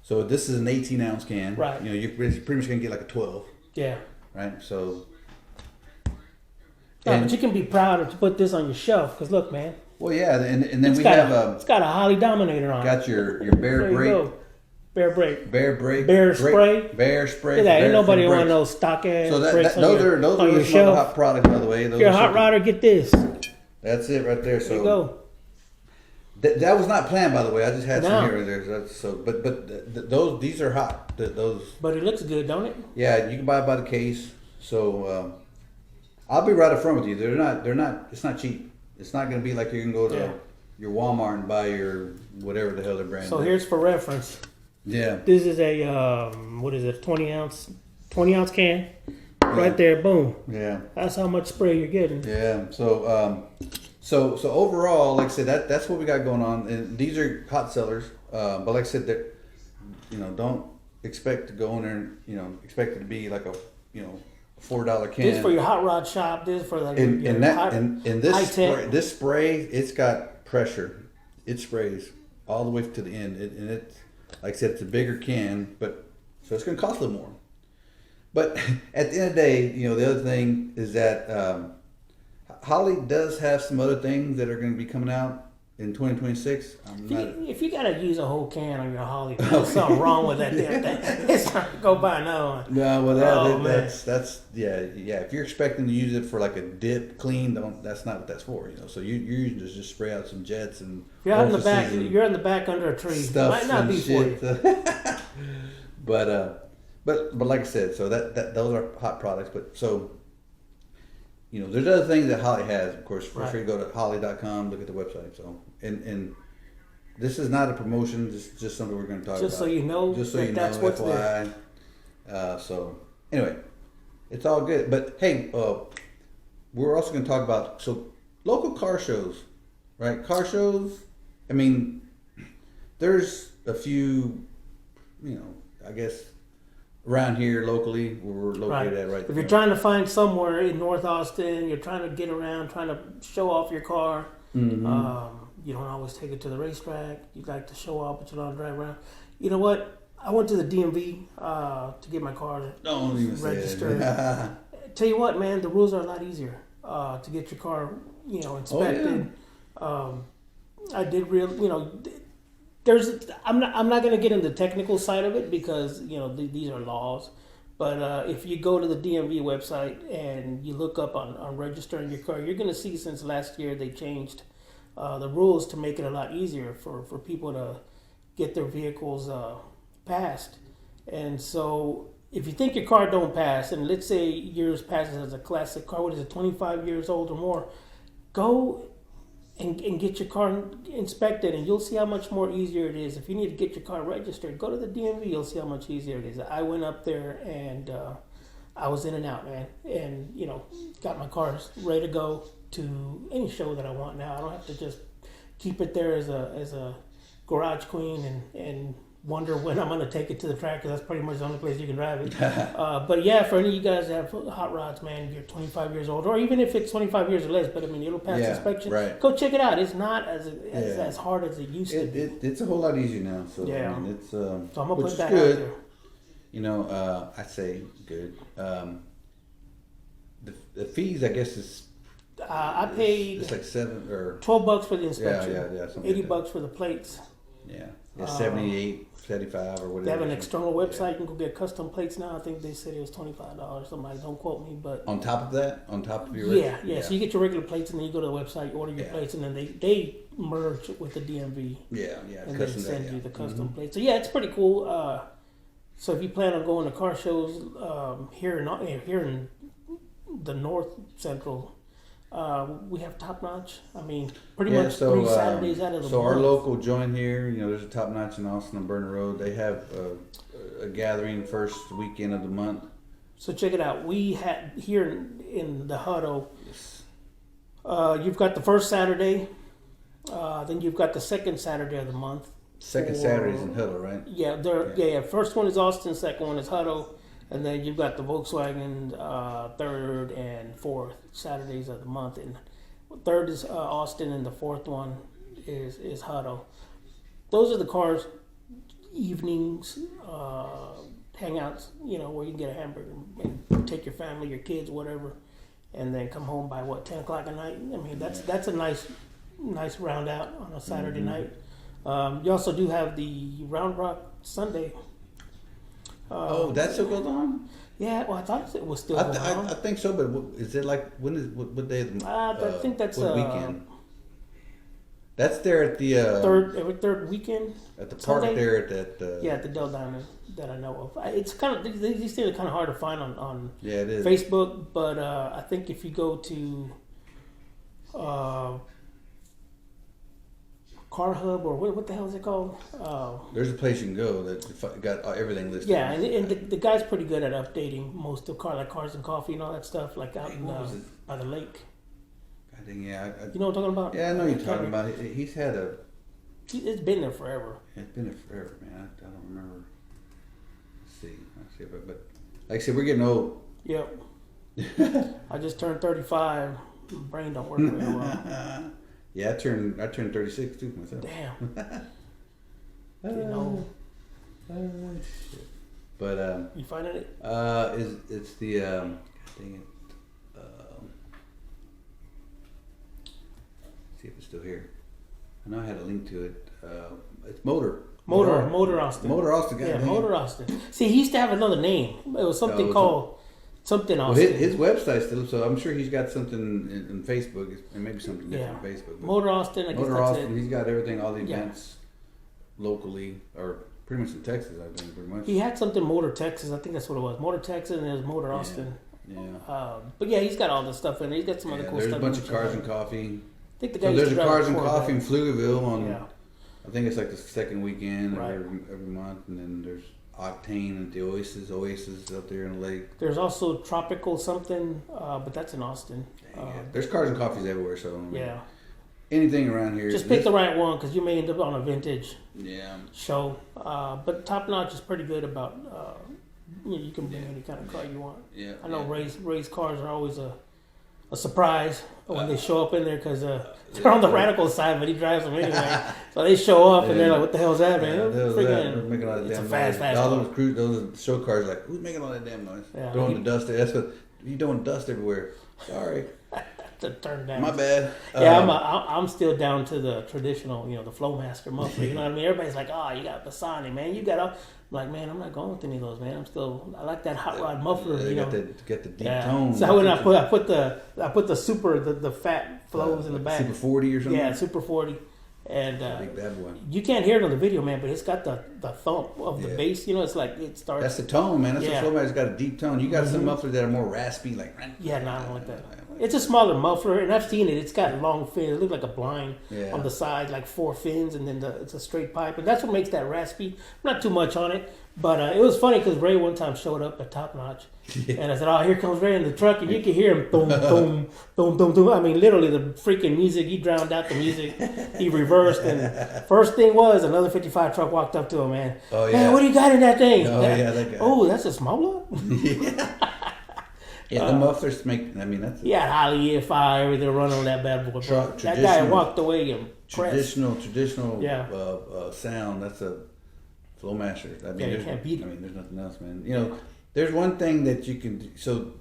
So this is an 18 ounce can. Right. You're pretty much gonna get like a 12. Yeah. Right. So. But you can be proud to put this on your shelf, because look, man. Well, yeah, and then we have it's got a Holley Dominator on. Got your Baer Brake. Baer Brake. Bear spray. Look at that. Ain't nobody want those stock ass brakes those are your some shelf. hot products, by the way. If you're a hot rodder, get this. That's it right there. So there you go. That was not planned, by the way. I just had some here and there. These are hot. But it looks good, don't it? Yeah, you can buy it by the case. So I'll be right up front with you. They're not. It's not cheap. It's not going to be like you can go to your Walmart and buy your whatever the hell their brand. So is. here's for reference. Yeah. This is a 20 ounce can. Right there, boom. Yeah. That's how much spray you're getting. Yeah. So so overall, like I said, that's what we got going on, and these are hot sellers. But like I said, that don't expect to go in there and expect it to be like a $4 can. This is for your hot rod shop. This is for like this spray, it's got pressure. It sprays all the way to the end, and it, like I said, it's a bigger can, but so it's going to cost a little more. But at the end of the day, the other thing is that Holley does have some other things that are going to be coming out in 2026. If you got to use a whole can on your Holley, there's something wrong with that damn thing. It's not go buy another one. No, well, that's If you're expecting to use it for like a dip clean, that's not what that's for. So you're using to just spray out some jets and. If you're out in the back. You're in the back under a tree. Might not be shit. For you. But like I said, so that those are hot products. But so. There's other things that Holley has, of course. Feel free to go to holley.com, look at the website. So, and this is not a promotion. This is just something we're going to talk about. Just so you know, that's what's FYI. There. So, anyway, it's all good. But hey, we're also going to talk about local car shows, right? Car shows. I mean, there's a few, I guess. Around here locally, where we're located at right now. If you're trying to find somewhere in North Austin, you're trying to get around, trying to show off your car. Mm-hmm. You don't always take it to the racetrack. You like to show off, but you don't drive around. You know what? I went to the DMV to get my car registered. Tell you what, man, the rules are a lot easier to get your car, inspected. Oh, yeah. I did I'm not going to get into the technical side of it because these are laws, but if you go to the DMV website and you look up on registering your car, you're going to see since last year they changed the rules to make it a lot easier for people to get their vehicles passed. And so if you think your car don't pass, and let's say yours passes as a classic car, what is it, 25 years old or more, go and get your car inspected, and you'll see how much more easier it is. If you need to get your car registered, go to the DMV. You'll see how much easier it is. I went up there and I was in and out, man, and got my car ready to go to any show that I want now. I don't have to just keep it there as a garage queen and wonder when I'm gonna take it to the track, because that's pretty much the only place you can drive it. But yeah, for any of you guys that have hot rods, man, if you're 25 years old, or even if it's 25 years or less, but I mean it'll pass inspection. Right. Go check it out. It's not as hard as it used to be. It's a whole lot easier now. So yeah, I mean, it's so I'm gonna put that good. out there. I say good. The fees, I guess, is I paid. It's like $12 for the inspection. Yeah. $80 like for the plates. Yeah. It's 78, 75 or whatever. They have an external website. You can go get custom plates now. I think they said it was $25. Somebody don't quote me, but on top of that, on top of your yeah. So you get your regular plates, and then you go to the website, you order your plates, and then they merge with the DMV. Yeah. And they send you the custom plates. So yeah, it's pretty cool. So if you plan on going to car shows here in the North Central. We have Top Notch. I mean, pretty much 3 Saturdays out of the month. So our local joint here, there's a Top Notch in Austin on Burner Road. They have a gathering first weekend of the month. So check it out. We had here in the Hutto. Yes. You've got the first Saturday. Then you've got the second Saturday of the month. Second Saturday's in Hutto, right? Yeah. First one is Austin. Second one is Hutto. And then you've got the Volkswagen third and fourth Saturdays of the month, and third is Austin, and the fourth one is Hutto. Those are the cars, evenings, hangouts, where you can get a hamburger and take your family, your kids, whatever, and then come home by 10 o'clock at night. I mean, that's a nice round out on a Saturday night. You also do have the Round Rock Sunday. That still goes on? Yeah, well, I thought it was still going on. I think so, but is it like what day of the I think that's what weekend? That's there at the every third weekend at the park Sunday? There at that at the Del Diamond that I know of. It's kind of these things are kind of hard to find on it is. Facebook, but I think if you go to Car Hub, or what the hell is it called? There's a place you can go that got everything listed. Yeah, and the guy's pretty good at updating most of Cars and Coffee and all that stuff, like out by the lake. God dang, yeah. You know what I'm talking about? Yeah, I know you're talking about. He's had it's been there forever. It's been there forever, man. I don't remember. Let's see, but like I said, we're getting old. Yep. I just turned 35. My brain don't work very well. Yeah, I turned 36 too myself. Damn. Shit. But you finding it? It's the God dang it. See if it's still here. I know I had a link to it. It's Motor Austin. Motor Austin. Yeah, Motor Austin. See, he used to have another name. It was something called. Something Austin. Well, his website's still, so I'm sure he's got something in Facebook, and maybe something different on Facebook. Motor Austin, I guess Motor that's Austin, it. he's got everything, all the events locally, or pretty much in Texas, I think, pretty much. He had something Motor Texas, I think that's what it was. Motor Texas, and there's Motor Austin. Yeah. But yeah, he's got all this stuff in there. He's got some other cool stuff. There's a bunch of Cars and Coffee. I think the guy there's a Cars and Coffee in Pflugerville on, I think it's like the second weekend every month, and then there's Octane at the Oasis out there in the lake. There's also Tropical something, but that's in Austin. There's Cars and Coffees everywhere, so yeah. Anything around here. Just pick the right one, because you may end up on a vintage Yeah. show. But Top Notch is pretty good about you can bring any kind of car you want. Yeah. I know race cars are always a surprise when they show up in there, because they're on the radical side, but he drives them anyway. So they show up and they're like, "What the hell's that, man?" They're making all that it's damn a fast noise. All car. those show cars, like, who's making all that damn noise? Yeah, Throwing the dust. That's what you doing. Dust everywhere. Sorry. To turn down. My bad. Yeah, I'm still down to the traditional, the Flowmaster muffler. You know what I mean? Everybody's like, "Oh, you got Bassani, man. You got all." I'm like, man, I'm not going with any of those, man. I like that hot rod muffler. Get the deep tone. So when I put the Super, the fat flows in the back. Super 40 or something. Yeah, Super 40, And Big bad boy. you can't hear it on the video, man, but it's got the thump of the Yeah. bass. You know, it's like it starts. That's the tone, man. That's Yeah. the Flowmaster's got a deep tone. You got some mufflers that are more raspy, like. Yeah, no, I don't like that. It's a smaller muffler, and I've seen it. It's got long fins. It looks like a blind Yeah. on the side, like 4 fins, and then it's a straight pipe, and that's what makes that raspy. Not too much on it, but it was funny because Ray one time showed up at Top Notch, and I said, "Oh, here comes Ray in the truck," and you can hear him boom, boom, boom, boom, boom. I mean, literally the freaking music. He drowned out the music. He reversed, and first thing was another 55 truck walked up to him, man. Oh yeah. Man, what do you got in that thing? Oh yeah, that guy. Oh, that's a small one. Yeah, the mufflers make. I mean, that's. He had Holley EFI, everything running on that bad boy. Tra- That guy traditional- walked away impressed. Traditional Yeah. sound. That's a Flowmaster. I mean, Yeah, you there's- can't beat it. I mean, there's nothing else, man. You know, there's one thing that you can. So,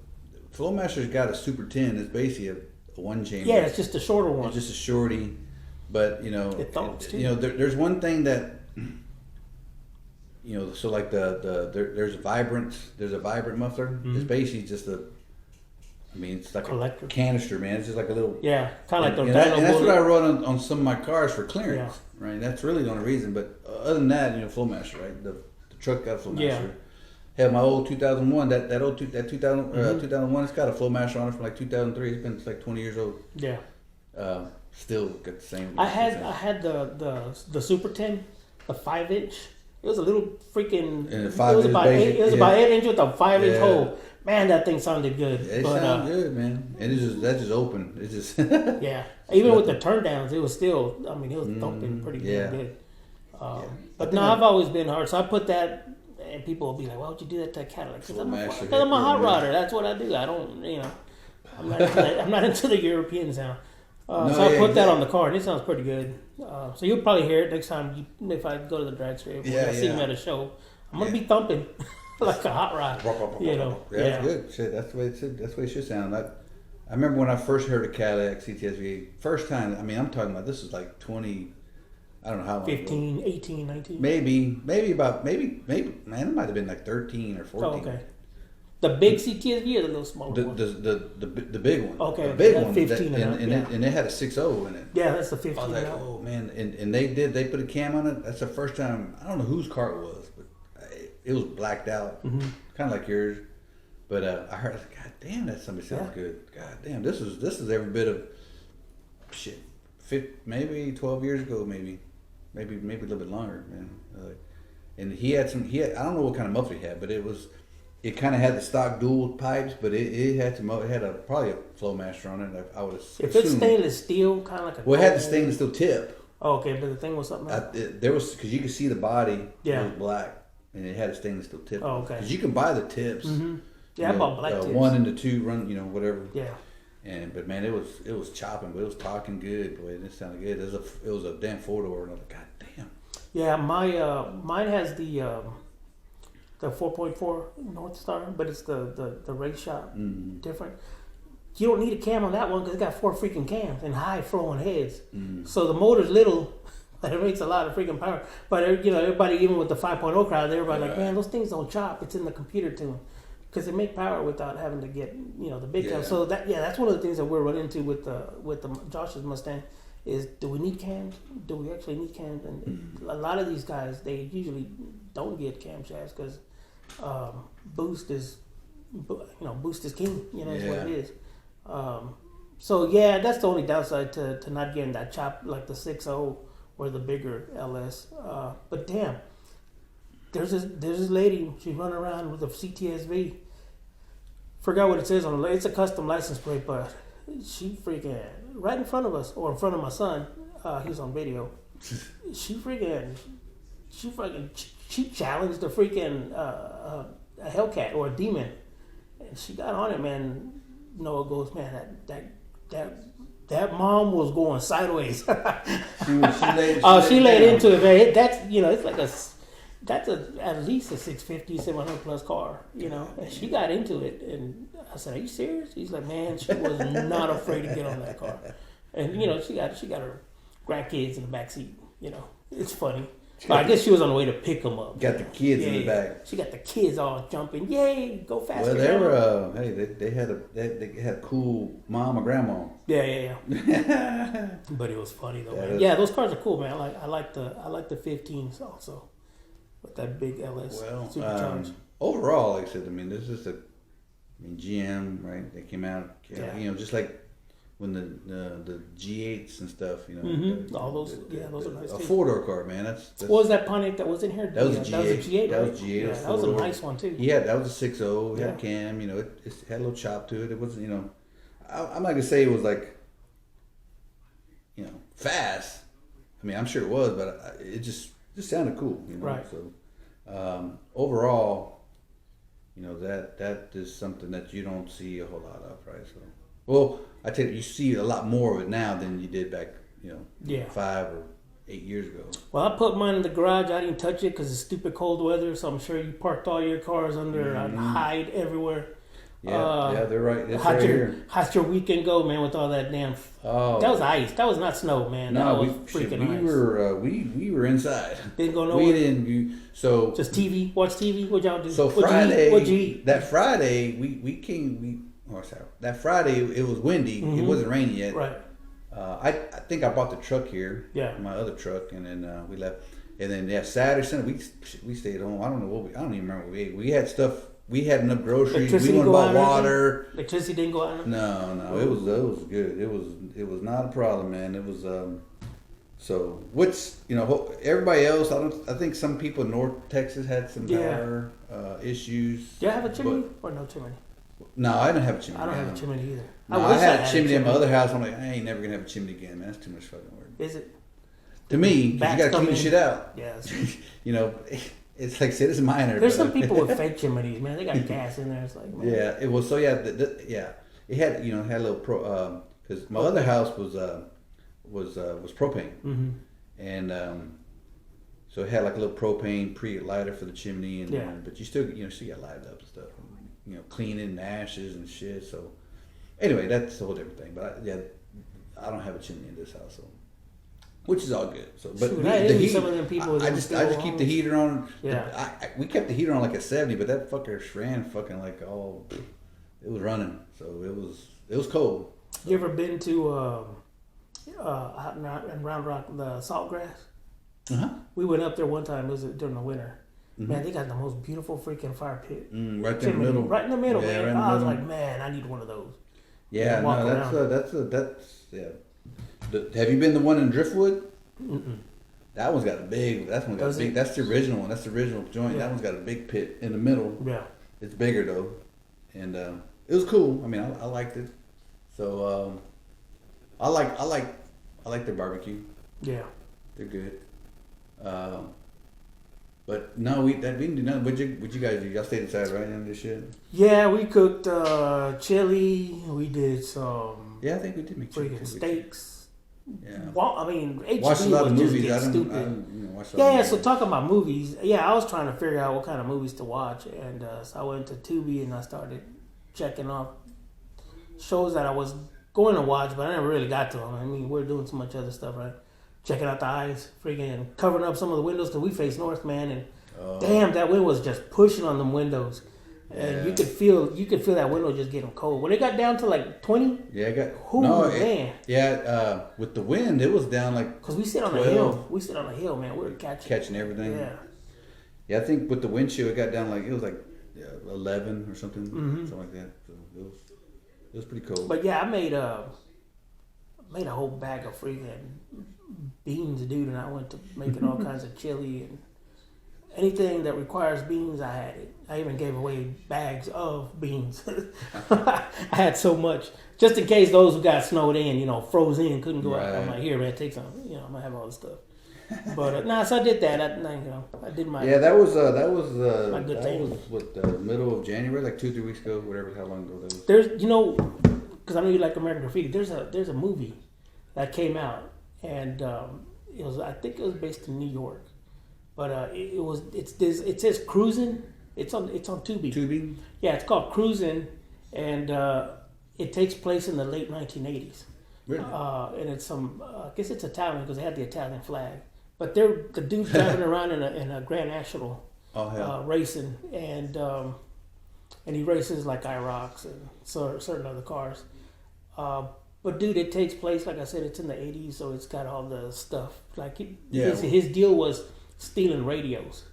Flowmaster's got a Super 10. It's basically a one chamber. Yeah, it's just a shorter one. It's just a shorty, but you know, It thumps, too. you know, there's one thing that. You know, so like there's a vibrant muffler. It's basically just a. I mean, it's like Collector. a canister, man. It's just like a little. Yeah, kind of like the And that's what I bullet. run on some of my cars for clearance, right? That's really the only reason. But other than that, you know, Flowmaster, right? The truck got a Flowmaster. Yeah. Hell, my old 2001, that 2001, it's got a Flowmaster on it from like 2003. It's like 20 years old. Yeah, Still got the same. I had the Super 10, the 5-inch. It was a little freaking. And It 5 was inch about basic, 8. It was yeah. about 8 inch with a 5-inch Yeah. hole. Man, that thing sounded good. It But, sounds good, man. And it's just that's just open. It's just. Yeah, even with the turndowns, it was still. I mean, it was thumping pretty yeah. good. I But think no, I- I've always been hard. So I put that, and people will be like, "Why would you do that to a Cadillac?" Because I'm Flowmaster, a hot yeah. rodder. That's what I do. I don't, you know, I'm not into the European sound. No, So I yeah, put that exactly. on the car, and it sounds pretty good. So you'll probably hear it next time if I go to the drag strip. Yeah, I see yeah. me at a show. I'm gonna Yeah. be thumping like a hot rod. You know, Yeah, that's good. Shit, that's the way it should. That's the way it should sound. I remember when I first heard a Cadillac CTSV first time. I mean, I'm talking about this was like 20. I don't know how long. ago. 15, 18, 19. Maybe, man, it might have been like 13 or 14. Oh, okay. The big CTSV or the little smaller The, one? the big one. Okay, the big that one. 15 and up, and it had a 6.0 in it. Yeah, that's the I 15. was like, now. oh man, and they put a cam on it. That's the first time. I don't know whose car it was, but it was blacked out, kind of like yours. But I heard, God damn, that somebody sounds Yeah. good. God damn, this is every bit of shit. Maybe 12 years ago, maybe a little bit longer, man. And he had I don't know what kind of muffler he had, but it kind of had the stock dual pipes, but it had probably a Flowmaster on it. I would assume. If it's stainless steel, kind of like a. Well, it had the gold- stainless steel tip. Oh, okay, but the thing was something else. There was because you could see the body. Yeah. It was black, and it had a stainless steel tip. Oh, okay. Because you can buy the tips. Yeah, I bought black tips. 1 and the 2 run, whatever. Yeah. But man, it was chopping, but it was talking good. Boy, it sounded good. It was a damn 4-door, and I was like, God damn. Yeah, mine has the 4.4 North Star, but it's the race shop different. You don't need a cam on that one because it's got 4 freaking cams and high flowing heads. So the motor's little, but it makes a lot of freaking power. But everybody, even with the 5.0 crowd, everybody like, man, those things don't chop. It's in the computer tune. Because they make power without having to get the big cam. So that's one of the things that we're running into with the Josh's Mustang is, do we need cams? Do we actually need cams? And a lot of these guys, they usually don't get camshafts because boost is king. Is what it is. So yeah, that's the only downside to not getting that chop like the 6.0 or the bigger LS. But damn. There's this lady. She's running around with a CTSV. Forgot what it says on the. It's a custom license plate, but she freaking right in front of us, or in front of my son. He was on video. She challenged a freaking a Hellcat or a Demon, and she got on it, man. Noah goes, man, that mom was going sideways. She laid into it, man. That's it's like that's at least a 650, 700 plus car, and she got into it. And I said, are you serious? He's like, man, she was not afraid to get on that car. And, she got her grandkids in the back seat, it's funny. But I guess she was on the way to pick them up. Got the kids in the back. She got the kids all jumping. Yay, go faster. Well, they were. Hey, they had a cool mom or grandma. Yeah. But it was funny though, man. Those cars are cool, man. I like the 15s also, with that big LS supercharged. Overall, like I said, I mean, this is GM, right? They came out, just like when the G8s and stuff, all those, those are nice. A 4-door car, man. That's what was that Pontiac that was in here? That was a G8. That was a G8. That was a G8. Yeah, that was a nice one too. Yeah, that was a 6.0. It had a cam. It had a little chop to it. It wasn't, I'm not gonna say it was like, fast. I mean, I'm sure it was, but it just sounded cool, Right. So, overall, that is something that you don't see a whole lot of, right? So, well, I tell you, you see a lot more of it now than you did back, 5 or 8 years ago. Well, I put mine in the garage. I didn't touch it because it's stupid cold weather. So I'm sure you parked all your cars under and hide everywhere. Yeah, they're right. It's right here. How'd your weekend go, man? With all that damn. Oh, that was ice. That was not snow, man. No, that was freaking ice. We were inside. Didn't go nowhere. We didn't. So just TV. Watch TV. What y'all do? So Friday. What'd you eat? That Friday we came. That Friday it was windy. It wasn't raining yet. Right. I think I bought the truck here. Yeah. My other truck, and then we left. And then Saturday, Sunday we stayed home. I don't know I don't even remember what we ate. We had stuff. We had enough groceries. We went and bought water. Electricity didn't go out. No, it was good. It was not a problem, man. It was so which everybody else. I think some people in North Texas had some power issues. Do you have a chimney or no chimney? No, I don't have a chimney. I don't have a chimney either. No, I had a chimney in my other house. I'm like, I ain't never gonna have a chimney again, man. That's too much fucking work. Is it? To me, you gotta clean the shit out. Yes. It's like I said, it's minor. There's some people with fake chimneys, man. They got gas in there. It's like, man. Yeah, it was so. Yeah, it had had a little because my other house was propane, and so it had like a little propane lighter for the chimney, and but you still got lighted up and stuff, cleaning the ashes and shit. So anyway, that's a whole different thing. But I don't have a chimney in this house, so. Which is all good. So, but the heat, some of them people I just keep the heater on. Yeah. We kept the heater on like at 70, but that fucker ran fucking like all. It was running, so it was cold. You ever been to out in Round Rock, the Saltgrass? We went up there one time. It was during the winter. Man, they got the most beautiful freaking fire pit. Right there in the middle. Right in the middle, yeah, man. I was like, man, I need one of those. Yeah, no, that's yeah. Have you been the one in Driftwood? Mm-mm. That one's got a big. That one got a big. That's the original one. That's the original joint. Yeah. That one's got a big pit in the middle. Yeah, it's bigger though, and it was cool. I mean, I liked it. So I like their barbecue. Yeah, they're good. But no, we didn't do nothing. What you guys do? Y'all stayed inside, right? And this shit. Yeah, we cooked chili. We did some. Yeah, I think we did make freaking steaks. Yeah. Well, I mean, HB watched a lot of movies. I don't so talking about movies, I was trying to figure out what kind of movies to watch, and so I went to Tubi and I started checking off shows that I was going to watch, but I never really got to them. I mean, we're doing so much other stuff, right? Checking out the eyes, freaking covering up some of the windows because we face north, man, and damn, that wind was just pushing on them windows. And you could feel that window just getting cold. When it got down to like 20, man. With the wind, it was down like because we sit on a hill. We sit on a hill, man. We're catching everything. Yeah. I think with the wind chill, it got down like 11 or something, something like that. So it was pretty cold. But I made a whole bag of freaking beans, dude, and I went to making all kinds of chili and anything that requires beans. I had it. I even gave away bags of beans. I had so much, just in case those who got snowed in, froze in, couldn't go out. I'm like, here, man, take some. I'm gonna have all this stuff. But so I did that. I did my. Yeah, that was my good thing. Was what middle of January, like 2-3 weeks ago, whatever. How long ago that was? There's, because I know you like American Graffiti. There's a movie that came out, and I think it was based in New York. But it says Cruising. It's on Tubi. Tubi? Yeah, it's called Cruising, and it takes place in the late 1980s. Really? And it's I guess it's Italian because they had the Italian flag. But they're the dude's driving around in a Grand National Oh hell. racing, and he races like IROCs and certain other cars. But dude, it takes place, like I said, it's in the 80s, so it's got all the stuff. Like his deal was stealing radios,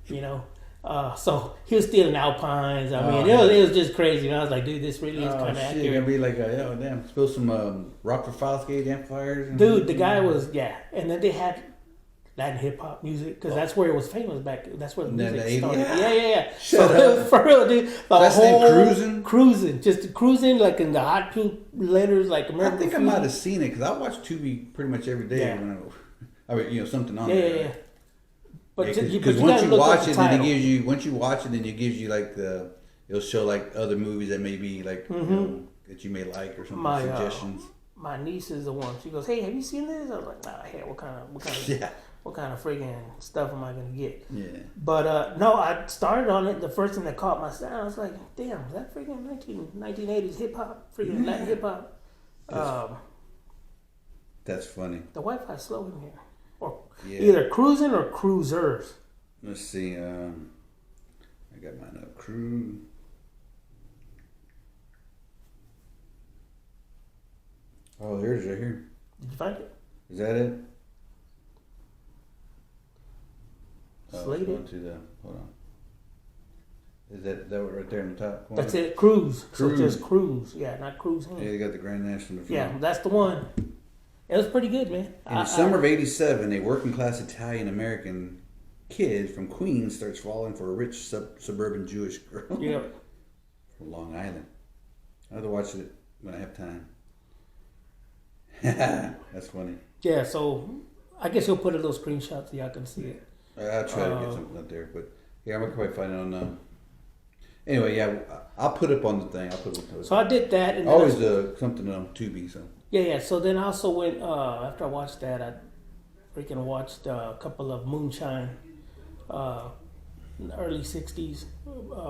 you know. So he was stealing Alpines. I mean, it was just crazy. And I was like, dude, this really is kind of accurate. Gonna be like, oh damn, spill some Rockford Fosgate amplifiers. Dude, the guy was and then they had Latin hip hop music because that's where it was famous back. That's where the music started. Yeah. Shut up. For real, dude. That's named Cruising, just cruising like in the hot pink letters, like American. I think I might have seen it because I watch Tubi pretty much every day. Yeah. When I mean, something on there. Yeah. But because once you watch it, then it gives you. Once you watch it, then it gives you like it'll show like other movies that maybe like that you may like or some suggestions. My niece is the one. She goes, "Hey, have you seen this?" I was like, "Nah, hey, what kind of what kind of freaking stuff am I gonna get?" Yeah. But no, I started on it. The first thing that caught my eye, I was like, "Damn, is that freaking 1980s hip hop, freaking Latin hip hop?" That's funny. The Wi-Fi's slow in here. Or either cruising or cruisers. Let's see. I got mine up. Cruise. Oh, there's right here. Did you find it? Is that it? Slated. Hold on. Is that right there in the top corner? That's it. Cruise. So just cruise. Yeah, not cruise. Yeah, you got the Grand National. Yeah, that's the one. It was pretty good, man. In the summer of '87, a working-class Italian-American kid from Queens starts falling for a rich suburban Jewish girl. Yeah. From Long Island. I have to watch it when I have time. That's funny. Yeah, so I guess he'll put a little screenshot so y'all can see it. I'll try to get something up there, but yeah, I'm gonna probably find it on. Anyway, yeah, I'll put it up on the thing. I'll put it up. So I did that, and always something on Tubi. So. Yeah. So then I also went after I watched that. I freaking watched a couple of Moonshine, early '60s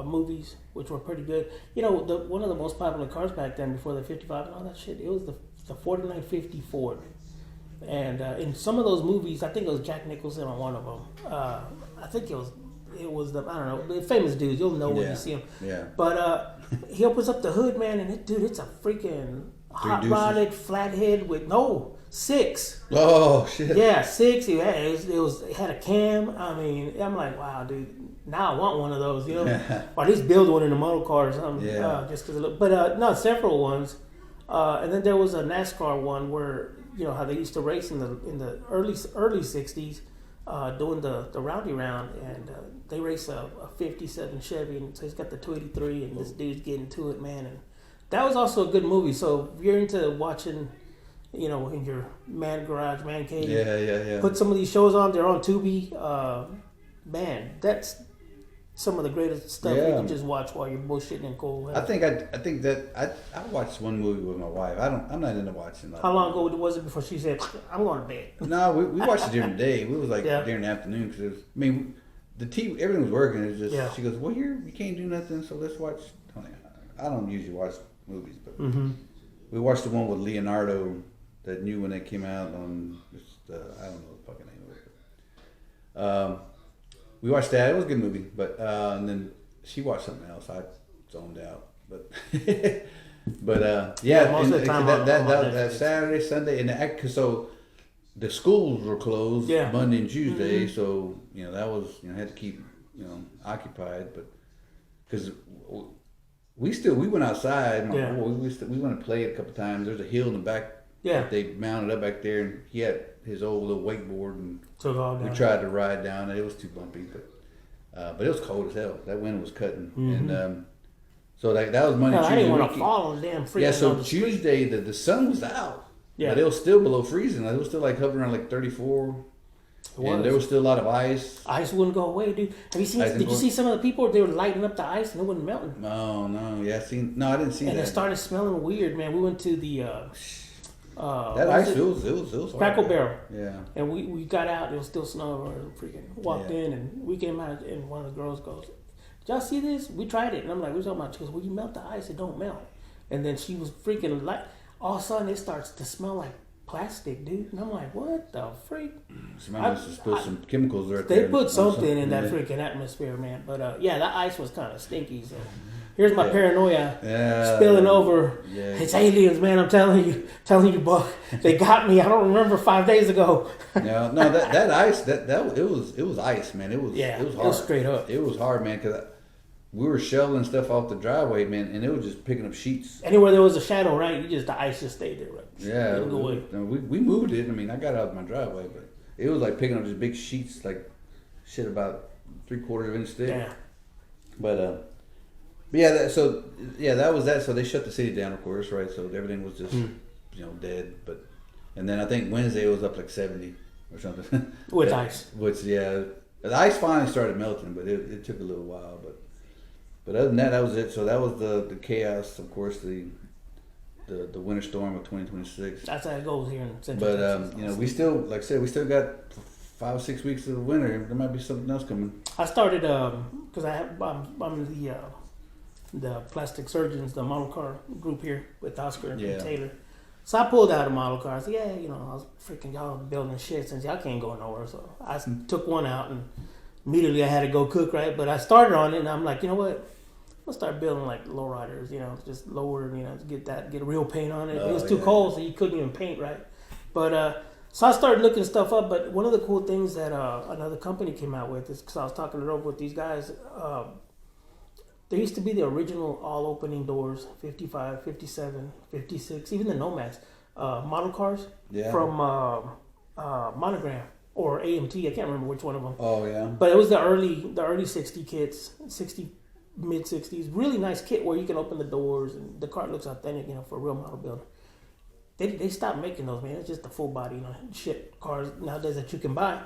movies, which were pretty good. You know, one of the most popular cars back then, before the '55 and all that shit, it was the 4950 Ford. And in some of those movies, I think it was Jack Nicholson on one of them. I think it was the, I don't know, the famous dudes. You'll know when you see him. Yeah. But he opens up the hood, man, and it's a freaking hot-rodded flathead with 6. Oh shit. Yeah, 6. It had a cam. I mean, I'm like, wow, dude. Now I want one of those, you know, or at least build one in a model car or something. Yeah. Just because it looked. But no, several ones. And then there was a NASCAR one where, you know, how they used to race in the early '60s, doing the rowdy round, and they race a '57 Chevy, and so he's got the 283, and this dude's getting to it, man. And that was also a good movie. So if you're into watching, you know, in your man cave, yeah, put some of these shows on. They're on Tubi. Man, that's some of the greatest stuff you can just watch while you're bullshitting in cold weather. I think that I watched one movie with my wife. I'm not into watching. How long ago was it before she said, "I'm going to bed"? No, we watched it during the day. We was like during the afternoon because I mean, the TV, everything was working. It was just she goes, "Well, you can't do nothing, so let's watch." I don't usually watch movies, but we watched the one with Leonardo, that new one that came out on. I don't know the fucking name of it. We watched that. It was a good movie, but and then she watched something else. I zoned out, but yeah. Most of the time that Saturday, Sunday, and so the schools were closed Monday and Tuesday, so you know that was I had to keep occupied, but because we went outside. We went to play it a couple times. There's a hill in the back. Yeah. They mounted up back there, and he had his old little wakeboard, and we tried to ride down it. It was too bumpy, but it was cold as hell. That wind was cutting, and so that was Monday. Tuesday. I didn't want to fall on the damn freezing. Yeah, so Tuesday the sun was out, but it was still below freezing. It was still like hovering around like 34. And there was still a lot of ice. Ice wouldn't go away, dude. Have you seen? Did you see some of the people? They were lighting up the ice and it wasn't melting. No, yeah, no, I didn't see that. And it started smelling weird, man. We went to the that ice it was Crackle Barrel. Yeah. And we got out. It was still snowing. Freaking walked in, and we came out, and one of the girls goes, "Did y'all see this? We tried it." And I'm like, "We're talking about?" She goes, "Well, you melt the ice, it don't melt." And then she was freaking like, all of a sudden it starts to smell like plastic, dude. And I'm like, what the freak? Somebody must have spilled some chemicals right They there. put something in that Yeah. freaking atmosphere, man. But yeah, that ice was kind of stinky. So here's my Yeah. paranoia Yeah. spilling over. Yeah. It's aliens, man. I'm telling you, Buck. They got me. I don't remember 5 days ago. No, that ice, that it was ice, man. It was Yeah, it was it hard. was straight up. It was hard, man, because we were shoveling stuff off the driveway, man, and it was just picking up sheets. Anywhere there was a shadow, right? The ice just stayed there, right? Yeah, Didn't go away. we moved it. I mean, I got out of my driveway, but it was like picking up just big sheets, like shit about 3/4 of an inch thick. Yeah. But yeah, that was that. So they shut the city down, of course, right? So everything was just dead. And then I think Wednesday it was up like 70 or something. With ice. Which the ice finally started melting, but it took a little while. But other than that, that was it. So that was the chaos, of course, the winter storm of 2026. That's how it goes here in Central But Texas. we still, like I said, we still got 5 or 6 weeks of the winter. There might be something else coming. I started because I'm the plastic surgeons, the model car group here with Oscar and Taylor. So I pulled out a model car. I said, I was freaking y'all building shit since y'all can't go nowhere. So I took one out and immediately I had to go cook, right? But I started on it and I'm like, you know what? I'll start building like lowriders, just lower, to get real paint on it. It was too cold, so you couldn't even paint, right? But so I started looking stuff up. But one of the cool things that another company came out with is because I was talking it over with these guys. There used to be the original all opening doors, 55, 57, 56, even the Nomads, model cars from Monogram or AMT. I can't remember which one of them. Oh yeah. But it was the early 60 kits, mid 60s. Really nice kit where you can open the doors and the car looks authentic, for a real model builder. They stopped making those, man. It's just the full body, shit cars nowadays that you can buy.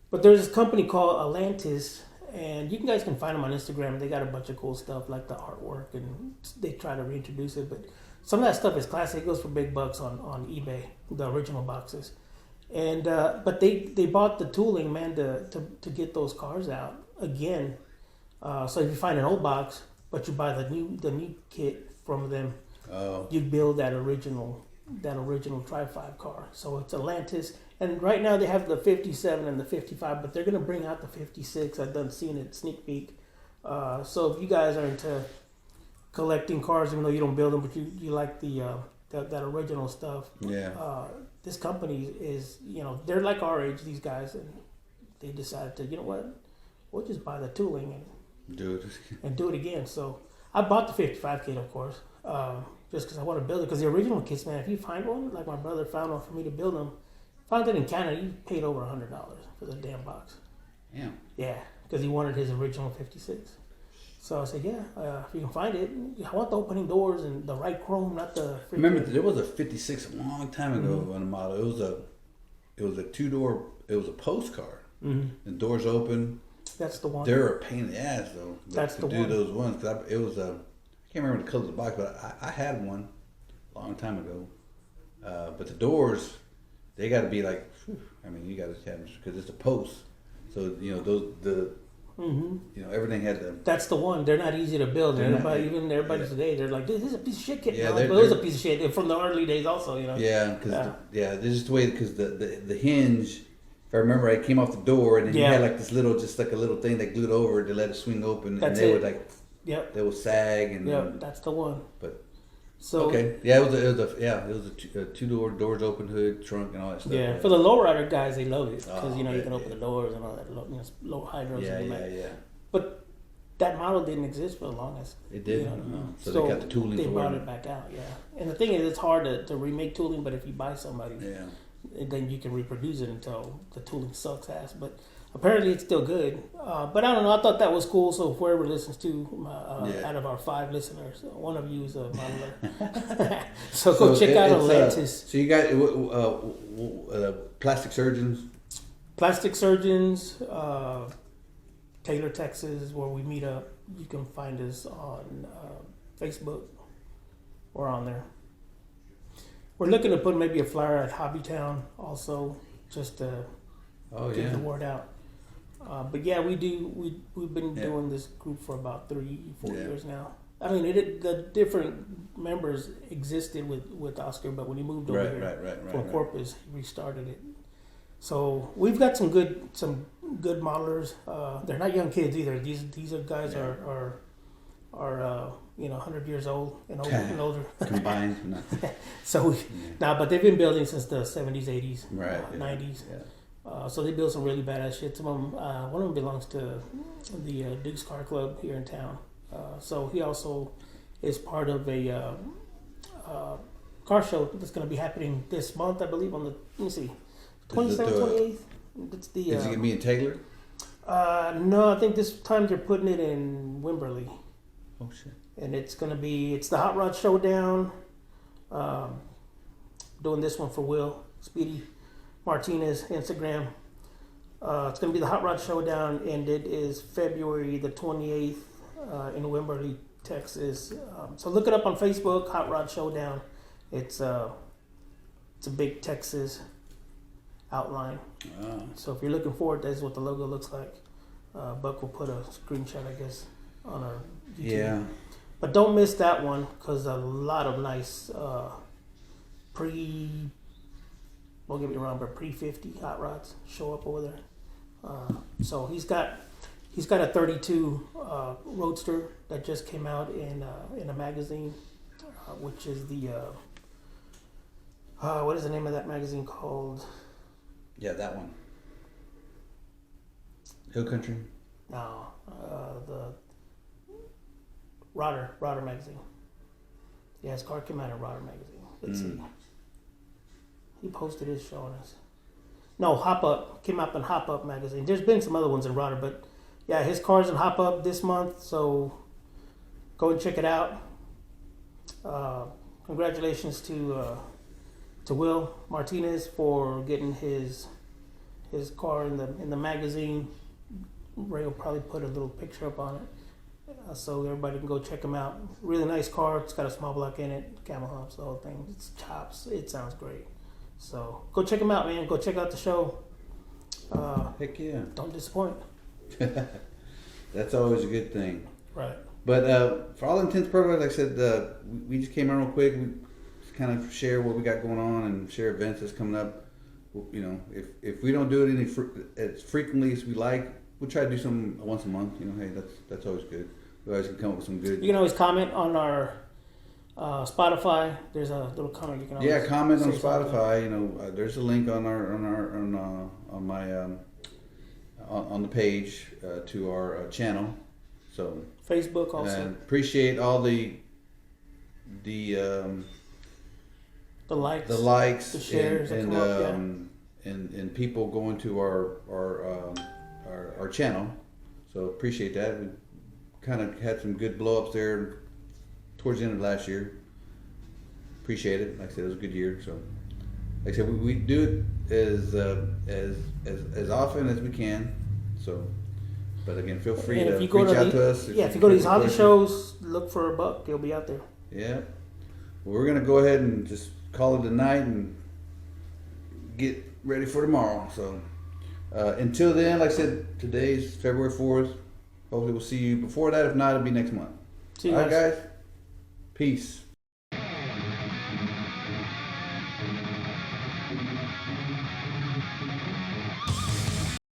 But there's this company called Atlantis, and you guys can find them on Instagram. They got a bunch of cool stuff like the artwork, and they try to reintroduce it. But some of that stuff is classic. It goes for big bucks on eBay, the original boxes. And but they bought the tooling, man, to get those cars out again. So if you find an old box, but you buy the new kit from them, you build that original Tri-5 car. So it's Atlantis, and right now they have the 57 and the 55, but they're gonna bring out the 56. I've done seen it sneak peek. So if you guys are into collecting cars, even though you don't build them, but you like that original stuff, this company is they're like our age, these guys, and they decided to we'll just buy the tooling and do it again. So I bought the 55 kit, of course, just because I want to build it. Because the original kits, man, if you find one, like my brother found one for me to build them, found it in Canada, you paid over $100 for the damn box. Yeah. Yeah, because he wanted his original 56. So I said, if you can find it, I want the opening doors and the right chrome, not the. Remember, there was a 56 a long time ago on the model. It was a 2-door. It was a postcard. Mm-hmm. The doors open. That's the one. They're a pain in the ass though. That's the one. To do those ones, cause it was I can't remember the color of the box, but I had one a long time ago. But the doors, they got to be like, you got to have them because it's a post. So everything had to. That's the one. They're not easy to build. Everybody today, they're like, this is a piece of shit kit. Yeah, but it was a piece of shit from the early days, also. Yeah, because there's just the way because the hinge. If I remember, I came off the door and then you had like this little, just like a little thing that glued over to let it swing open, and they would like, they would sag and. That's the one. But. So okay, it was a 2-door doors open hood trunk and all that stuff. Yeah, for the lowrider guys, they love it because you can open the doors and all that low hydros. Yeah. But that model didn't exist for the longest. It didn't. So they got the tooling. They brought it back out. Yeah, and the thing is, it's hard to remake tooling, but if you buy somebody, then you can reproduce it until the tooling sucks ass. But apparently, it's still good. But I don't know. I thought that was cool. So whoever listens to out of our 5 listeners, one of you is a modeler. so go check out Atlantis. So you got plastic surgeons. Plastic surgeons, Taylor, Texas, where we meet up. You can find us on Facebook. We're on there. We're looking to put maybe a flyer at Hobbytown also, just to get the word out. But yeah, we do. We've been doing this group for about 3-4 years now. I mean, the different members existed with Oscar, but when he moved over here from Corpus, he restarted it. So we've got some good modelers. They're not young kids either. These are guys are 100 years old and older. Combined. No. So but they've been building since the 70s, 80s, 90s. Yeah. So they build some really badass shit. Some of them, one of them belongs to the Duke's Car Club here in town. So he also is part of a car show that's going to be happening this month, I believe, on the, let me see, 27th, 28th. It's the. Is it gonna be in Taylor? No, I think this time they're putting it in Wimberley. Oh shit! And it's the Hot Rod Showdown. Doing this one for Will Speedy Martinez Instagram. It's gonna be the Hot Rod Showdown, and it is February the 28th in Wimberley, Texas. So look it up on Facebook, Hot Rod Showdown. It's a big Texas outline. So if you're looking forward, that's what the logo looks like. Buck will put a screenshot, I guess, on our YouTube. Yeah. But don't miss that one, because a lot of nice don't get me wrong, but pre-50 hot rods show up over there. So he's got a 32 Roadster that just came out in a magazine, which is the what is the name of that magazine called? Yeah, that one. Hill Country? No, the Rodder magazine. Yeah, his car came out in Rodder magazine. Let's see. He posted his showing us. No, Hop Up came up in Hop Up magazine. There's been some other ones in Rodder, but yeah, his car's in Hop Up this month, so go and check it out. Congratulations to Will Martinez for getting his car in the magazine. Ray will probably put a little picture up on it, so everybody can go check him out. Really nice car. It's got a small block in it, camel humps, the whole thing. It's chops. It sounds great. So go check him out, man. Go check out the show. Heck yeah! Don't disappoint. That's always a good thing. Right. But for all intents and purposes, like I said, we just came in real quick. We just kind of share what we got going on and share events that's coming up. You know, if we don't do it as frequently as we like, we'll try to do some once a month. You know, hey, that's always good. We always can come up with some good. You can always comment on our Spotify. There's a little comment you can always comment on something. Spotify. You know, there's a link on the page to our channel. So Facebook also. And appreciate all the likes, the shares, and people going to our channel. So appreciate that. We kind of had some good blow ups there towards the end of last year. Appreciate it. Like I said, it was a good year. So like I said, we do it as often as we can. So, but again, feel free to reach out to us. If you go to these Holley shows, look for a Buck. He'll be out there. Yeah. Well, we're gonna go ahead and just call it a night and get ready for tomorrow. So until then, like I said, today's February 4th. Hopefully we'll see you before that. If not, it'll be next month. See you All right, guys. Peace.